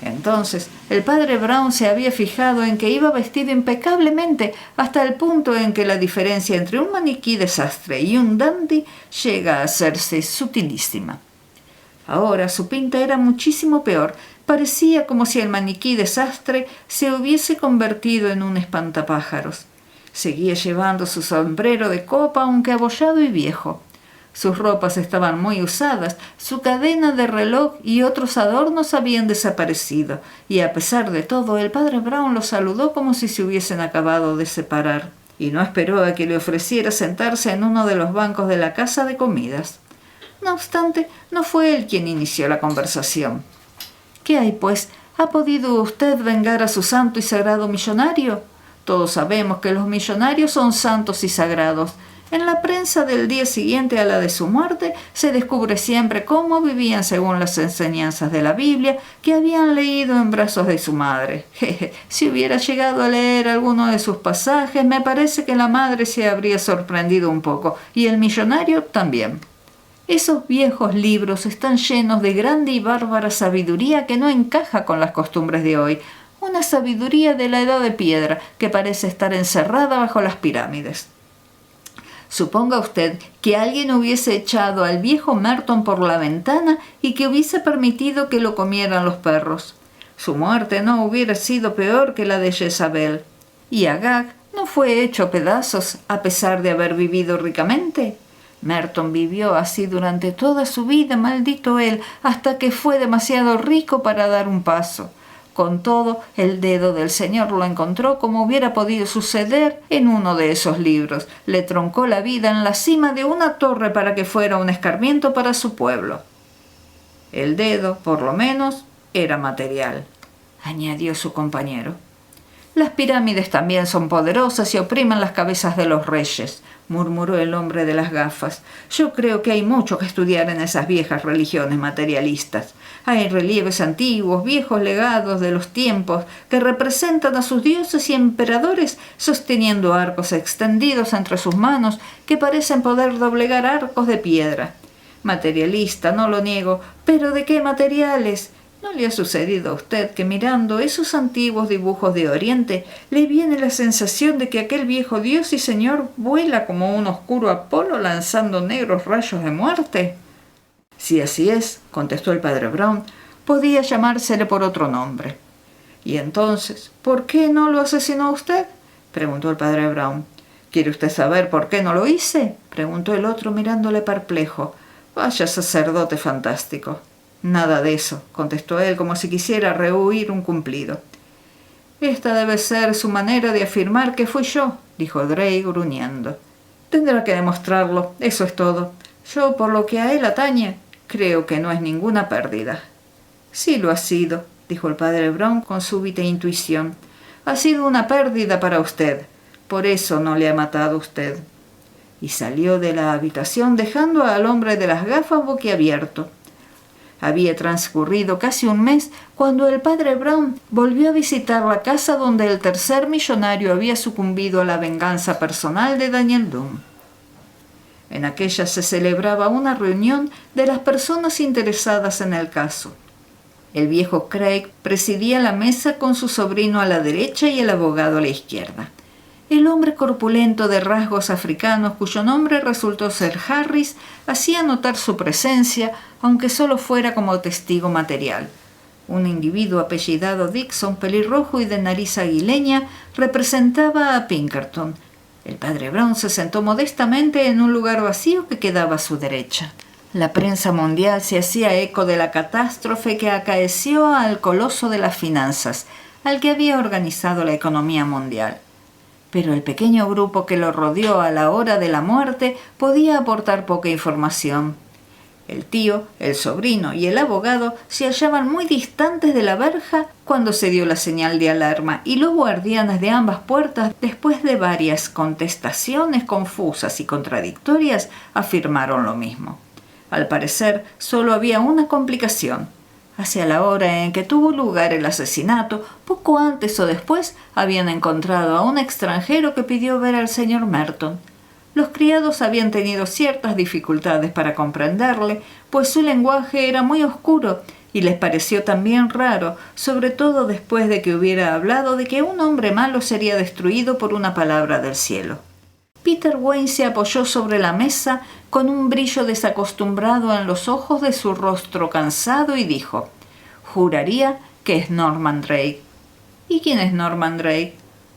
Speaker 1: Entonces, el padre Brown se había fijado en que iba vestido impecablemente hasta el punto en que la diferencia entre un maniquí de sastre y un dandy llega a hacerse sutilísima. Ahora su pinta era muchísimo peor. Parecía como si el maniquí de sastre se hubiese convertido en un espantapájaros. Seguía llevando su sombrero de copa, aunque abollado y viejo. Sus ropas estaban muy usadas, su cadena de reloj y otros adornos habían desaparecido, y a pesar de todo, el padre Brown lo saludó como si se hubiesen acabado de separar, y no esperó a que le ofreciera sentarse en uno de los bancos de la casa de comidas. No obstante, no fue él quien inició la conversación. «¿Qué hay, pues? ¿Ha podido usted vengar a su santo y sagrado millonario? Todos sabemos que los millonarios son santos y sagrados. En la prensa del día siguiente a la de su muerte se descubre siempre cómo vivían según las enseñanzas de la Biblia que habían leído en brazos de su madre. Jeje, si hubiera llegado a leer alguno de sus pasajes, me parece que la madre se habría sorprendido un poco, y el millonario también. Esos viejos libros están llenos de grande y bárbara sabiduría que no encaja con las costumbres de hoy, una sabiduría de la edad de piedra que parece estar encerrada bajo las pirámides. Suponga usted que alguien hubiese echado al viejo Merton por la ventana y que hubiese permitido que lo comieran los perros. Su muerte no hubiera sido peor que la de Jezabel. ¿Y Agag no fue hecho pedazos a pesar de haber vivido ricamente? Merton vivió así durante toda su vida, maldito él, hasta que fue demasiado rico para dar un paso. Con todo, el dedo del Señor lo encontró como hubiera podido suceder en uno de esos libros. Le troncó la vida en la cima de una torre para que fuera un escarmiento para su pueblo. El dedo, por lo menos, era material, añadió su compañero. Las pirámides también son poderosas y oprimen las cabezas de los reyes, murmuró el hombre de las gafas. Yo creo que hay mucho que estudiar en esas viejas religiones materialistas. Hay relieves antiguos, viejos legados de los tiempos, que representan a sus dioses y emperadores sosteniendo arcos extendidos entre sus manos que parecen poder doblegar arcos de piedra. Materialista, no lo niego, pero ¿de qué materiales? ¿No le ha sucedido a usted que mirando esos antiguos dibujos de Oriente le viene la sensación de que aquel viejo dios y señor vuela como un oscuro Apolo lanzando negros rayos de muerte? Si así es, contestó el padre Brown, podía llamársele por otro nombre. ¿Y entonces, por qué no lo asesinó usted?, preguntó el padre Brown. ¿Quiere usted saber por qué no lo hice?, preguntó el otro mirándole perplejo. Vaya sacerdote fantástico. Nada de eso, contestó él como si quisiera rehuir un cumplido. Esta debe ser su manera de afirmar que fui yo, dijo Drake gruñendo. Tendrá que demostrarlo, eso es todo. Yo, por lo que a él atañe, creo que no es ninguna pérdida. Sí lo ha sido, dijo el padre Brown con súbita intuición. Ha sido una pérdida para usted. Por eso no le ha matado usted. Y salió de la habitación dejando al hombre de las gafas boquiabierto. Había transcurrido casi un mes cuando el padre Brown volvió a visitar la casa donde el tercer millonario había sucumbido a la venganza personal de Daniel Doom. En aquella se celebraba una reunión de las personas interesadas en el caso. El viejo Craig presidía la mesa con su sobrino a la derecha y el abogado a la izquierda. El hombre corpulento de rasgos africanos, cuyo nombre resultó ser Harris, hacía notar su presencia, aunque solo fuera como testigo material. Un individuo apellidado Dixon, pelirrojo y de nariz aguileña, representaba a Pinkerton. El padre Brown se sentó modestamente en un lugar vacío que quedaba a su derecha. La prensa mundial se hacía eco de la catástrofe que acaeció al coloso de las finanzas, al que había organizado la economía mundial. Pero el pequeño grupo que lo rodeó a la hora de la muerte podía aportar poca información. El tío, el sobrino y el abogado se hallaban muy distantes de la verja cuando se dio la señal de alarma, y los guardianes de ambas puertas, después de varias contestaciones confusas y contradictorias, afirmaron lo mismo. Al parecer, solo había una complicación. Hacia la hora en que tuvo lugar el asesinato, poco antes o después, habían encontrado a un extranjero que pidió ver al señor Merton. Los criados habían tenido ciertas dificultades para comprenderle, pues su lenguaje era muy oscuro y les pareció también raro, sobre todo después de que hubiera hablado de que un hombre malo sería destruido por una palabra del cielo. Peter Wayne se apoyó sobre la mesa con un brillo desacostumbrado en los ojos de su rostro cansado y dijo: «Juraría que es Norman Drake». «¿Y quién es Norman Drake?»,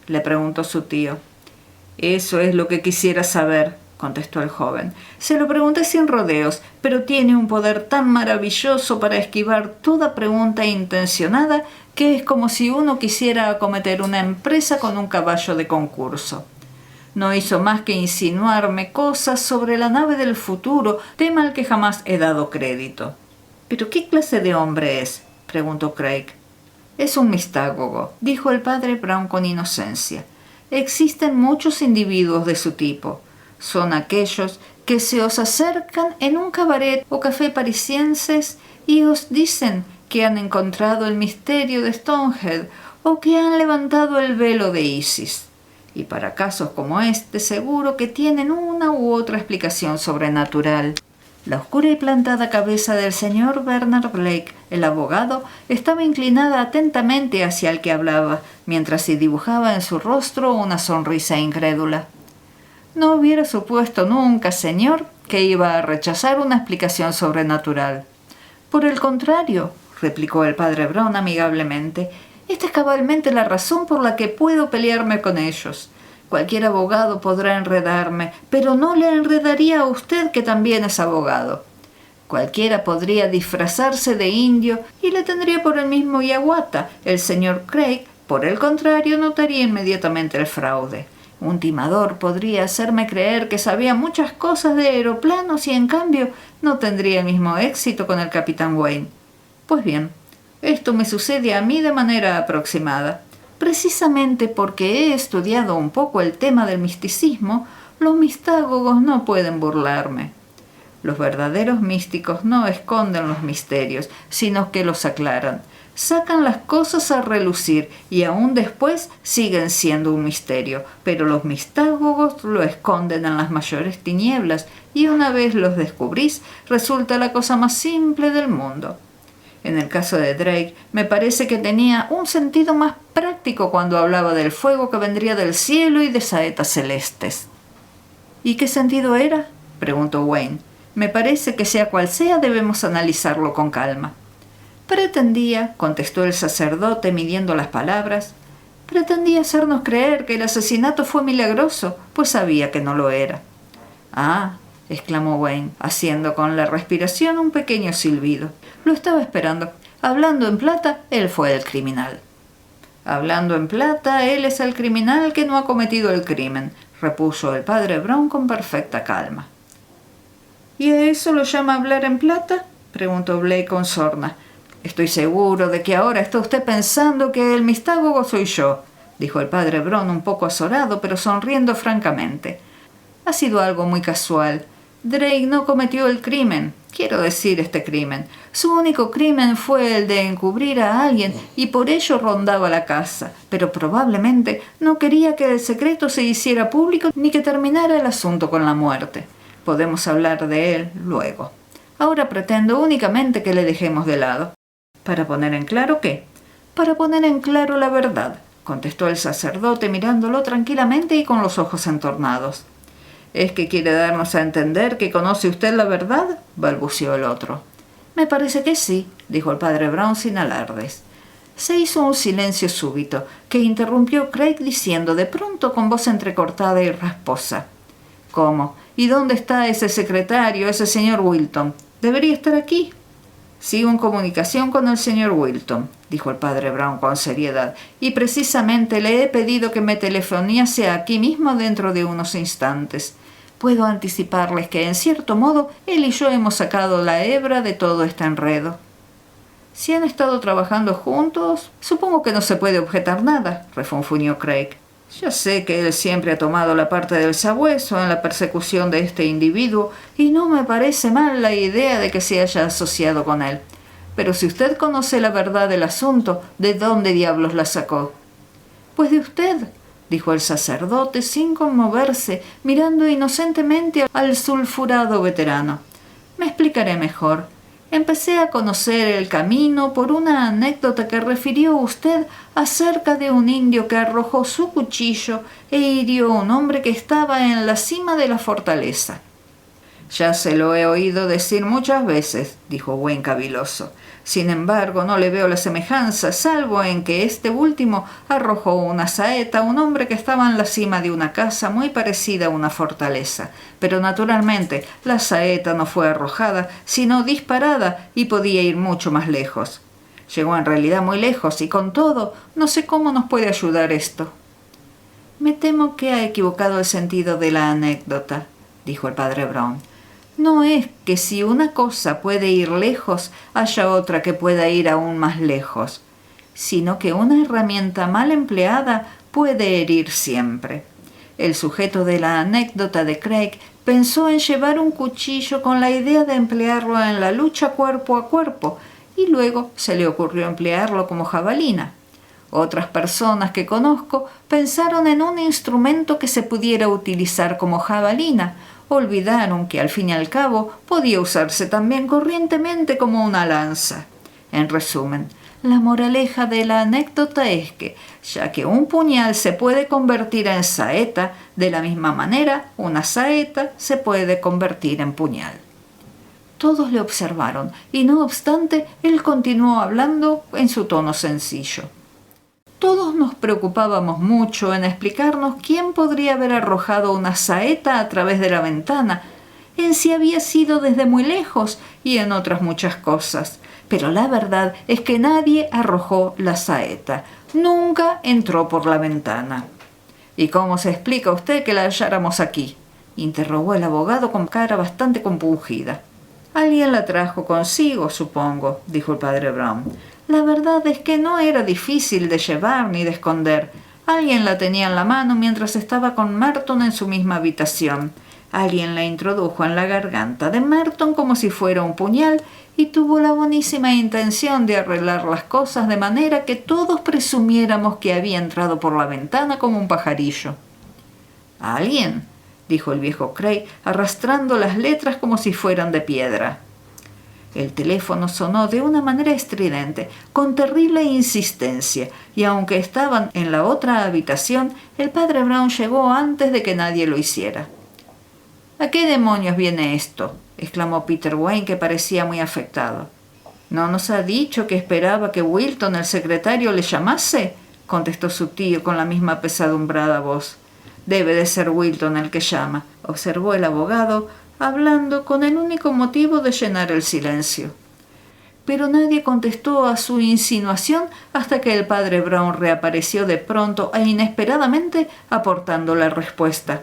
Speaker 1: le preguntó su tío. «Eso es lo que quisiera saber», contestó el joven. «Se lo pregunté sin rodeos, pero tiene un poder tan maravilloso para esquivar toda pregunta intencionada que es como si uno quisiera acometer una empresa con un caballo de concurso. No hizo más que insinuarme cosas sobre la nave del futuro, tema al que jamás he dado crédito». «¿Pero qué clase de hombre es?», preguntó Craig. «Es un mistágogo», dijo el padre Brown con inocencia. «Existen muchos individuos de su tipo. Son aquellos que se os acercan en un cabaret o café parisienses y os dicen que han encontrado el misterio de Stonehead o que han levantado el velo de Isis. Y para casos como este, seguro que tienen una u otra explicación sobrenatural». La oscura y plantada cabeza del señor Bernard Blake, el abogado, estaba inclinada atentamente hacia el que hablaba, mientras se dibujaba en su rostro una sonrisa incrédula. «No hubiera supuesto nunca, señor, que iba a rechazar una explicación sobrenatural». «Por el contrario», replicó el padre Brown amigablemente, «esta es cabalmente la razón por la que puedo pelearme con ellos. Cualquier abogado podrá enredarme, pero no le enredaría a usted, que también es abogado. Cualquiera podría disfrazarse de indio y le tendría por el mismo Hiawatha. El señor Craig, por el contrario, notaría inmediatamente el fraude. Un timador podría hacerme creer que sabía muchas cosas de aeroplanos y, en cambio, no tendría el mismo éxito con el capitán Wayne. Pues bien, esto me sucede a mí de manera aproximada. Precisamente porque he estudiado un poco el tema del misticismo, los mistágogos no pueden burlarme. Los verdaderos místicos no esconden los misterios, sino que los aclaran. Sacan las cosas a relucir y aún después siguen siendo un misterio, pero los mistágogos lo esconden en las mayores tinieblas y una vez los descubrís resulta la cosa más simple del mundo. En el caso de Drake, me parece que tenía un sentido más práctico cuando hablaba del fuego que vendría del cielo y de saetas celestes. ¿Y qué sentido era?, preguntó Wayne. Me parece que sea cual sea debemos analizarlo con calma. Pretendía, contestó el sacerdote midiendo las palabras, pretendía hacernos creer que el asesinato fue milagroso, pues sabía que no lo era. Ah, exclamó Wayne, haciendo con la respiración un pequeño silbido. Lo estaba esperando. Hablando en plata, él fue el criminal. Hablando en plata, él es el criminal que no ha cometido el crimen, repuso el padre Brown con perfecta calma. ¿Y a eso lo llama hablar en plata?, preguntó Blake con sorna. Estoy seguro de que ahora está usted pensando que el mistágogo soy yo, dijo el padre Brown un poco azorado, pero sonriendo francamente. Ha sido algo muy casual. Drake no cometió el crimen, quiero decir este crimen. Su único crimen fue el de encubrir a alguien y por ello rondaba la casa, pero probablemente no quería que el secreto se hiciera público ni que terminara el asunto con la muerte. Podemos hablar de él luego. Ahora pretendo únicamente que le dejemos de lado. ¿Para poner en claro qué? Para poner en claro la verdad, contestó el sacerdote mirándolo tranquilamente y con los ojos entornados. ¿Es que quiere darnos a entender que conoce usted la verdad?, balbuceó el otro. Me parece que sí, dijo el padre Brown sin alardes. Se hizo un silencio súbito, que interrumpió Craig diciendo de pronto con voz entrecortada y rasposa. ¿Cómo? ¿Y dónde está ese secretario, ese señor Wilton? ¿Debería estar aquí? Sigo en comunicación con el señor Wilton, dijo el padre Brown con seriedad, y precisamente le he pedido que me telefoniase aquí mismo dentro de unos instantes. Puedo anticiparles que, en cierto modo, él y yo hemos sacado la hebra de todo este enredo. Si han estado trabajando juntos, supongo que no se puede objetar nada, refunfuñó Craig. Ya sé que él siempre ha tomado la parte del sabueso en la persecución de este individuo y no me parece mal la idea de que se haya asociado con él. Pero si usted conoce la verdad del asunto, ¿de dónde diablos la sacó? Pues de usted, dijo el sacerdote sin conmoverse, mirando inocentemente al sulfurado veterano. Me explicaré mejor. Empecé a conocer el camino por una anécdota que refirió usted acerca de un indio que arrojó su cuchillo e hirió a un hombre que estaba en la cima de la fortaleza. Ya se lo he oído decir muchas veces, dijo Wayne caviloso. Sin embargo, no le veo la semejanza, salvo en que este último arrojó una saeta a un hombre que estaba en la cima de una casa muy parecida a una fortaleza. Pero naturalmente, la saeta no fue arrojada, sino disparada y podía ir mucho más lejos. Llegó en realidad muy lejos y con todo, no sé cómo nos puede ayudar esto. Me temo que ha equivocado el sentido de la anécdota, dijo el padre Brown. No es que si una cosa puede ir lejos, haya otra que pueda ir aún más lejos, sino que una herramienta mal empleada puede herir siempre. El sujeto de la anécdota de Craig pensó en llevar un cuchillo con la idea de emplearlo en la lucha cuerpo a cuerpo, y luego se le ocurrió emplearlo como jabalina. Otras personas que conozco pensaron en un instrumento que se pudiera utilizar como jabalina. Olvidaron que al fin y al cabo podía usarse también corrientemente como una lanza. En resumen, la moraleja de la anécdota es que, ya que un puñal se puede convertir en saeta, de la misma manera una saeta se puede convertir en puñal. Todos le observaron y no obstante él continuó hablando en su tono sencillo. Todos nos preocupábamos mucho en explicarnos quién podría haber arrojado una saeta a través de la ventana, en si había sido desde muy lejos y en otras muchas cosas. Pero la verdad es que nadie arrojó la saeta. Nunca entró por la ventana. ¿Y cómo se explica usted que la halláramos aquí?, interrogó el abogado con cara bastante compungida. Alguien la trajo consigo, supongo, dijo el padre Brown. La verdad es que no era difícil de llevar ni de esconder. Alguien la tenía en la mano mientras estaba con Merton en su misma habitación. Alguien la introdujo en la garganta de Merton como si fuera un puñal y tuvo la bonísima intención de arreglar las cosas de manera que todos presumiéramos que había entrado por la ventana como un pajarillo. «¿Alguien?», dijo el viejo Cray, arrastrando las letras como si fueran de piedra. El teléfono sonó de una manera estridente, con terrible insistencia, y aunque estaban en la otra habitación, el padre Brown llegó antes de que nadie lo hiciera. «¿A qué demonios viene esto?», exclamó Peter Wayne, que parecía muy afectado. «¿No nos ha dicho que esperaba que Wilton, el secretario, le llamase?», contestó su tío con la misma pesadumbrada voz. «Debe de ser Wilton el que llama», observó el abogado, hablando con el único motivo de llenar el silencio. Pero nadie contestó a su insinuación hasta que el padre Brown reapareció de pronto e inesperadamente aportando la respuesta.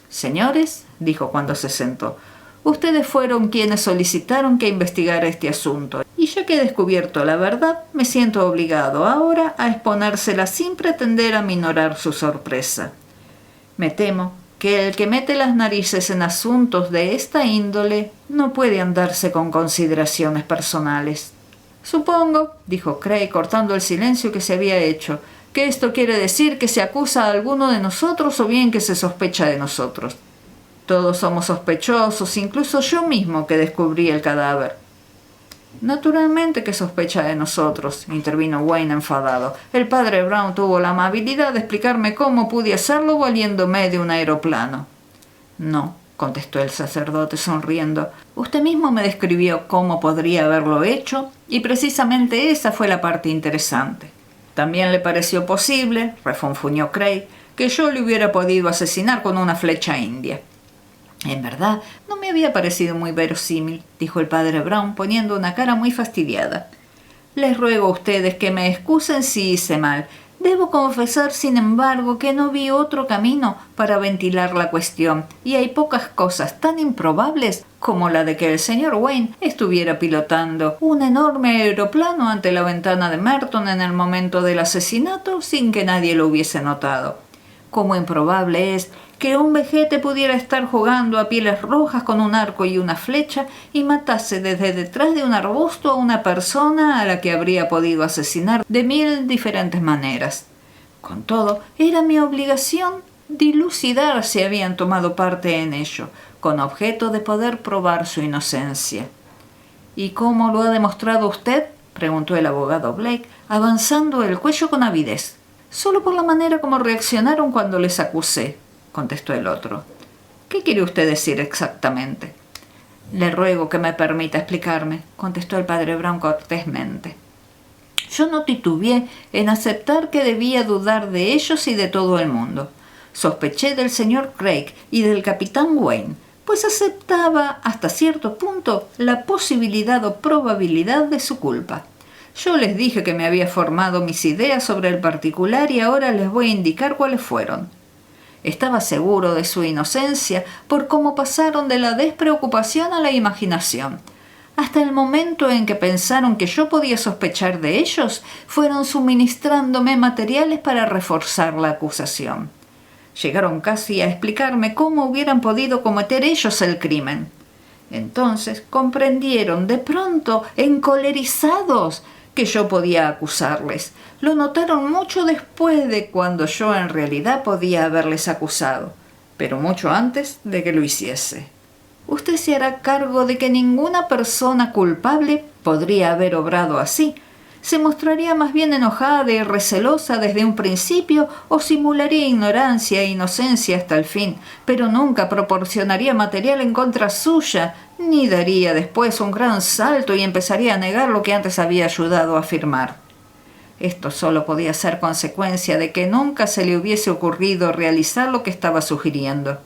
Speaker 1: «Señores», dijo cuando se sentó, «ustedes fueron quienes solicitaron que investigara este asunto, y ya que he descubierto la verdad, me siento obligado ahora a exponérsela sin pretender aminorar su sorpresa. Me temo que el que mete las narices en asuntos de esta índole no puede andarse con consideraciones personales». «Supongo», dijo Cray, cortando el silencio que se había hecho, «que esto quiere decir que se acusa a alguno de nosotros o bien que se sospecha de nosotros». «Todos somos sospechosos, incluso yo mismo que descubrí el cadáver». «Naturalmente que sospecha de nosotros», intervino Wayne enfadado. «El padre Brown tuvo la amabilidad de explicarme cómo pude hacerlo valiéndome de un aeroplano». «No», contestó el sacerdote sonriendo. «Usted mismo me describió cómo podría haberlo hecho y precisamente esa fue la parte interesante». «También le pareció posible», refunfuñó Cray, «que yo le hubiera podido asesinar con una flecha india». «En verdad, no me había parecido muy verosímil», dijo el padre Brown, poniendo una cara muy fastidiada. «Les ruego a ustedes que me excusen si hice mal. Debo confesar, sin embargo, que no vi otro camino para ventilar la cuestión, y hay pocas cosas tan improbables como la de que el señor Wayne estuviera pilotando un enorme aeroplano ante la ventana de Merton en el momento del asesinato sin que nadie lo hubiese notado. Como improbable es que un vejete pudiera estar jugando a pieles rojas con un arco y una flecha y matase desde detrás de un arbusto a una persona a la que habría podido asesinar de 1000 diferentes maneras. Con todo, era mi obligación dilucidar si habían tomado parte en ello, con objeto de poder probar su inocencia». «¿Y cómo lo ha demostrado usted?», preguntó el abogado Blake, avanzando el cuello con avidez. «Solo por la manera como reaccionaron cuando les acusé», contestó el otro. «¿Qué quiere usted decir exactamente?». «Le ruego que me permita explicarme», contestó el padre Brown cortésmente. «Yo no titubeé en aceptar que debía dudar de ellos y de todo el mundo. Sospeché del señor Craig y del capitán Wayne, pues aceptaba hasta cierto punto la posibilidad o probabilidad de su culpa. Yo les dije que me había formado mis ideas sobre el particular y ahora les voy a indicar cuáles fueron. Estaba seguro de su inocencia por cómo pasaron de la despreocupación a la imaginación. Hasta el momento en que pensaron que yo podía sospechar de ellos, fueron suministrándome materiales para reforzar la acusación. Llegaron casi a explicarme cómo hubieran podido cometer ellos el crimen. Entonces comprendieron de pronto, encolerizados, que yo podía acusarles. Lo notaron mucho después de cuando yo en realidad podía haberles acusado, pero mucho antes de que lo hiciese. Usted se hará cargo de que ninguna persona culpable podría haber obrado así. Se mostraría más bien enojada y recelosa desde un principio o simularía ignorancia e inocencia hasta el fin, pero nunca proporcionaría material en contra suya, ni daría después un gran salto y empezaría a negar lo que antes había ayudado a afirmar. Esto solo podía ser consecuencia de que nunca se le hubiese ocurrido realizar lo que estaba sugiriendo.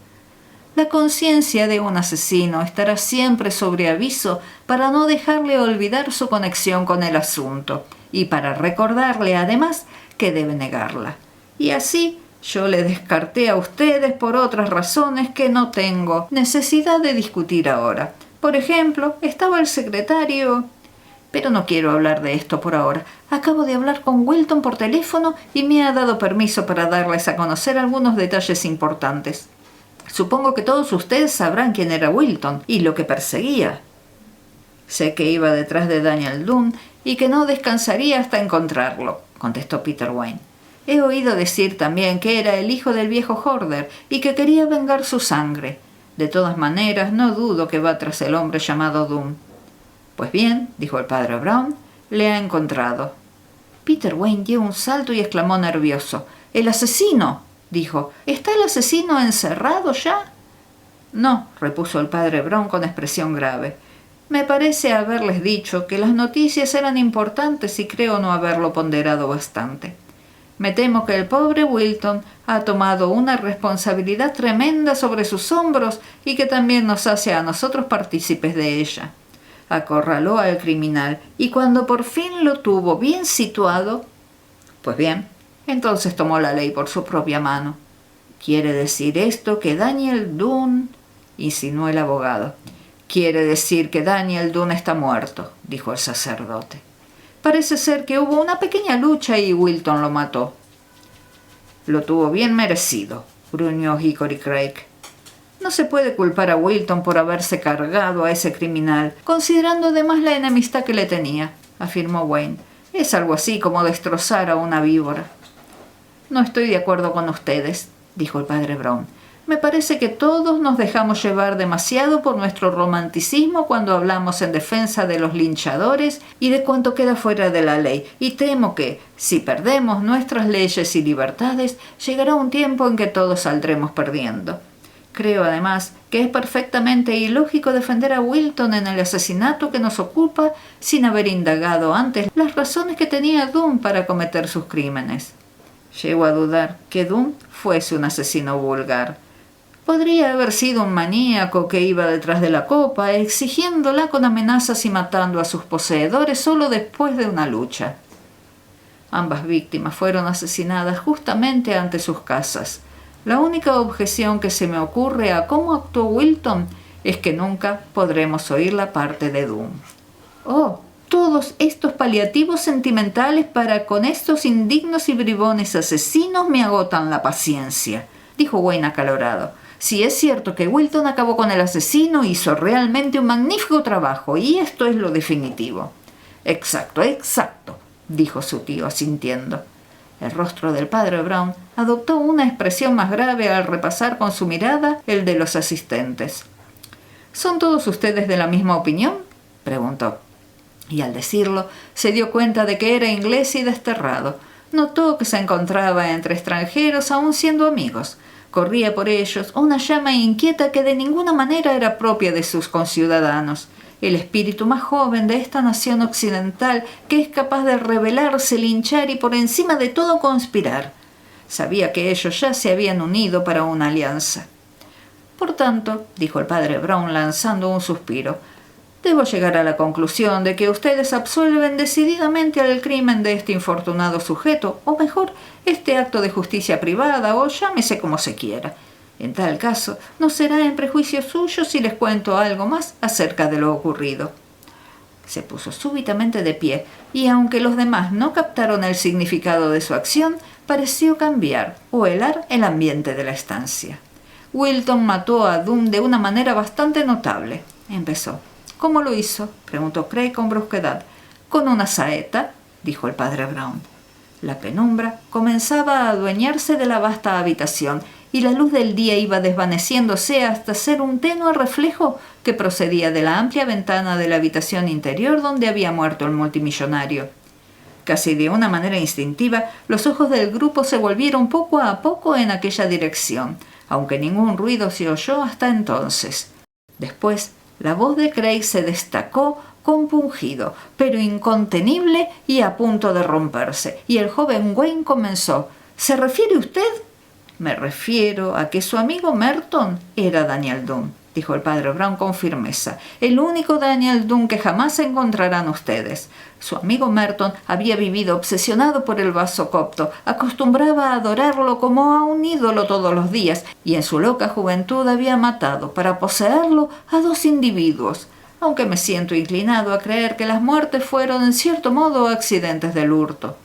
Speaker 1: La conciencia de un asesino estará siempre sobre aviso para no dejarle olvidar su conexión con el asunto y para recordarle además que debe negarla. Y así yo le descarté a ustedes por otras razones que no tengo necesidad de discutir ahora. Por ejemplo, estaba el secretario. Pero no quiero hablar de esto por ahora. Acabo de hablar con Wilton por teléfono y me ha dado permiso para darles a conocer algunos detalles importantes. Supongo que todos ustedes sabrán quién era Wilton y lo que perseguía. Sé que iba detrás de Daniel Dunn y que no descansaría hasta encontrarlo, contestó Peter Wayne. He oído decir también que era el hijo del viejo Horder y que quería vengar su sangre. De todas maneras, no dudo que va tras el hombre llamado Dunn. Pues bien, dijo el padre Brown, le ha encontrado. Peter Wayne dio un salto y exclamó nervioso. «¡El asesino!», dijo. «¿Está el asesino encerrado ya?». «No», repuso el padre Brown con expresión grave. «Me parece haberles dicho que las noticias eran importantes y creo no haberlo ponderado bastante. Me temo que el pobre Wilton ha tomado una responsabilidad tremenda sobre sus hombros y que también nos hace a nosotros partícipes de ella. Acorraló al criminal y cuando por fin lo tuvo bien situado, pues bien, entonces tomó la ley por su propia mano. ¿Quiere decir esto que Daniel Dunn?», insinuó el abogado. «Quiere decir que Daniel Dunn está muerto», dijo el sacerdote. «Parece ser que hubo una pequeña lucha y Wilton lo mató». «Lo tuvo bien merecido», gruñó Hickory Craig. «No se puede culpar a Wilton por haberse cargado a ese criminal, considerando además la enemistad que le tenía», afirmó Wayne. «Es algo así como destrozar a una víbora». «No estoy de acuerdo con ustedes», dijo el padre Brown. «Me parece que todos nos dejamos llevar demasiado por nuestro romanticismo cuando hablamos en defensa de los linchadores y de cuanto queda fuera de la ley, y temo que, si perdemos nuestras leyes y libertades, llegará un tiempo en que todos saldremos perdiendo. Creo, además, que es perfectamente ilógico defender a Wilton en el asesinato que nos ocupa sin haber indagado antes las razones que tenía Dunn para cometer sus crímenes. Llego a dudar que Dunn fuese un asesino vulgar. Podría haber sido un maníaco que iba detrás de la copa, exigiéndola con amenazas y matando a sus poseedores solo después de una lucha. Ambas víctimas fueron asesinadas justamente ante sus casas. La única objeción que se me ocurre a cómo actuó Wilton es que nunca podremos oír la parte de Dunn». «Oh, todos estos paliativos sentimentales para con estos indignos y bribones asesinos me agotan la paciencia», dijo Wayne acalorado. «Si es cierto que Wilton acabó con el asesino, hizo realmente un magnífico trabajo, y esto es lo definitivo». «Exacto, exacto», dijo su tío asintiendo. El rostro del padre Brown adoptó una expresión más grave al repasar con su mirada el de los asistentes. «¿Son todos ustedes de la misma opinión?», preguntó. Y al decirlo, se dio cuenta de que era inglés y desterrado. Notó que se encontraba entre extranjeros aun siendo amigos. Corría por ellos una llama inquieta que de ninguna manera era propia de sus conciudadanos. El espíritu más joven de esta nación occidental que es capaz de rebelarse, linchar y por encima de todo conspirar. Sabía que ellos ya se habían unido para una alianza. «Por tanto», dijo el padre Brown lanzando un suspiro, «debo llegar a la conclusión de que ustedes absuelven decididamente al crimen de este infortunado sujeto, o mejor, este acto de justicia privada, o llámese como se quiera. En tal caso, no será en prejuicio suyo si les cuento algo más acerca de lo ocurrido». Se puso súbitamente de pie, y aunque los demás no captaron el significado de su acción, pareció cambiar o helar el ambiente de la estancia. «Wilton mató a Dunn de una manera bastante notable», empezó. «¿Cómo lo hizo?», preguntó Craig con brusquedad. «Con una saeta», dijo el padre Brown. La penumbra comenzaba a adueñarse de la vasta habitación y la luz del día iba desvaneciéndose hasta ser un tenue reflejo que procedía de la amplia ventana de la habitación interior donde había muerto el multimillonario. Casi de una manera instintiva, los ojos del grupo se volvieron poco a poco en aquella dirección, aunque ningún ruido se oyó hasta entonces. Después, la voz de Craig se destacó compungido, pero incontenible y a punto de romperse, y el joven Wayne comenzó. «¿Se refiere usted?» «Me refiero a que su amigo Merton era Daniel Dunn», dijo el padre Brown con firmeza. «El único Daniel Dunn que jamás encontrarán ustedes. Su amigo Merton había vivido obsesionado por el vaso copto, acostumbraba a adorarlo como a un ídolo todos los días, y en su loca juventud había matado, para poseerlo, a 2 individuos. aunque me siento inclinado a creer que las muertes fueron en cierto modo accidentes del hurto.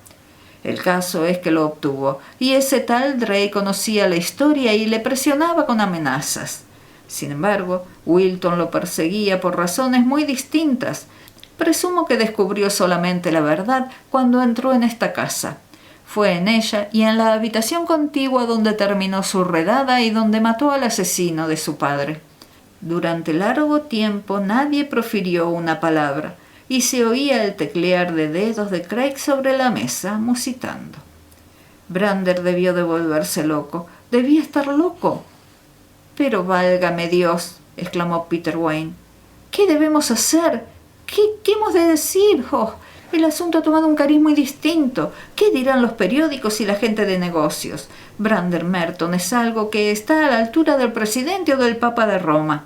Speaker 1: El caso es que lo obtuvo, y ese tal Drake conocía la historia y le presionaba con amenazas. Sin embargo, Wilton lo perseguía por razones muy distintas. Presumo que descubrió solamente la verdad cuando entró en esta casa. Fue en ella y en la habitación contigua donde terminó su redada y donde mató al asesino de su padre. Durante largo tiempo nadie profirió una palabra, y se oía el teclear de dedos de Craig sobre la mesa, musitando. Brander debió de volverse loco. Debía estar loco. «Pero válgame Dios», exclamó Peter Wayne. «¿Qué debemos hacer? ¿Qué hemos de decir? Oh, el asunto ha tomado un cariz muy distinto. ¿Qué dirán los periódicos y la gente de negocios? Brander Merton es algo que está a la altura del presidente o del Papa de Roma».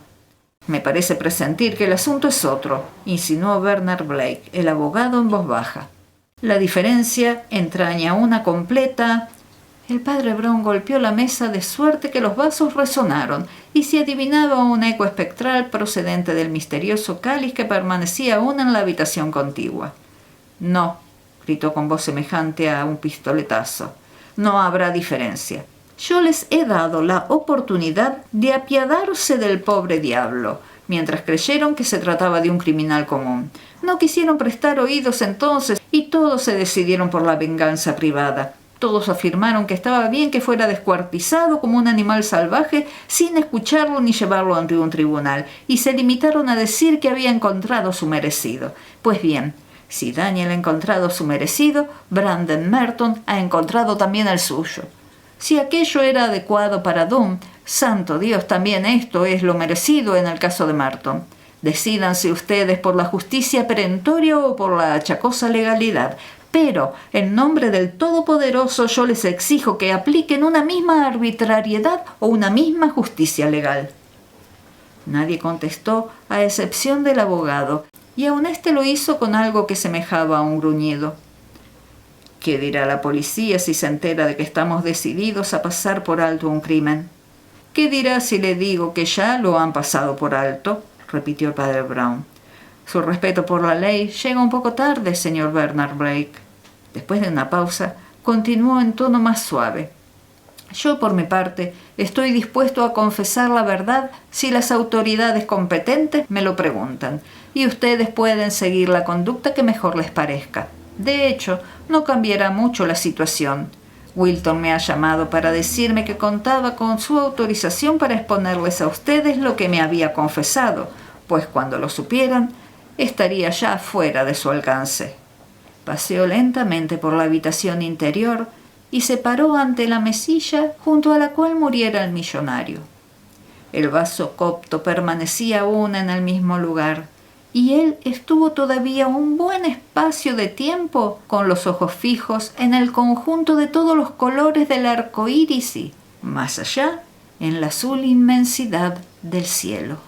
Speaker 1: «Me parece presentir que el asunto es otro», insinuó Bernard Blake, el abogado, en voz baja. «La diferencia entraña una completa...». El padre Brown golpeó la mesa de suerte que los vasos resonaron y se adivinaba un eco espectral procedente del misterioso cáliz que permanecía aún en la habitación contigua. «No», gritó con voz semejante a un pistoletazo, «no habrá diferencia. Yo les he dado la oportunidad de apiadarse del pobre diablo, mientras creyeron que se trataba de un criminal común. No quisieron prestar oídos entonces y todos se decidieron por la venganza privada. Todos afirmaron que estaba bien que fuera descuartizado como un animal salvaje sin escucharlo ni llevarlo ante un tribunal, y se limitaron a decir que había encontrado su merecido. Pues bien, si Daniel ha encontrado su merecido, Brander Merton ha encontrado también el suyo. Si aquello era adecuado para Doom, santo Dios, también esto es lo merecido en el caso de Merton. Decídanse ustedes por la justicia perentoria o por la achacosa legalidad, pero en nombre del Todopoderoso yo les exijo que apliquen una misma arbitrariedad o una misma justicia legal». Nadie contestó, a excepción del abogado, y aun éste lo hizo con algo que semejaba a un gruñido. «¿Qué dirá la policía si se entera de que estamos decididos a pasar por alto un crimen? ¿Qué dirá si le digo que ya lo han pasado por alto?», repitió el padre Brown. «Su respeto por la ley llega un poco tarde, señor Bernard Blake». Después de una pausa, continuó en tono más suave. «Yo, por mi parte, estoy dispuesto a confesar la verdad si las autoridades competentes me lo preguntan, y ustedes pueden seguir la conducta que mejor les parezca. De hecho, no cambiará mucho la situación. Wilton me ha llamado para decirme que contaba con su autorización para exponerles a ustedes lo que me había confesado, pues cuando lo supieran, estaría ya fuera de su alcance». Paseó lentamente por la habitación interior y se paró ante la mesilla junto a la cual muriera el millonario. El vaso copto permanecía aún en el mismo lugar, y él estuvo todavía un buen espacio de tiempo con los ojos fijos en el conjunto de todos los colores del arco iris y, más allá, en la azul inmensidad del cielo.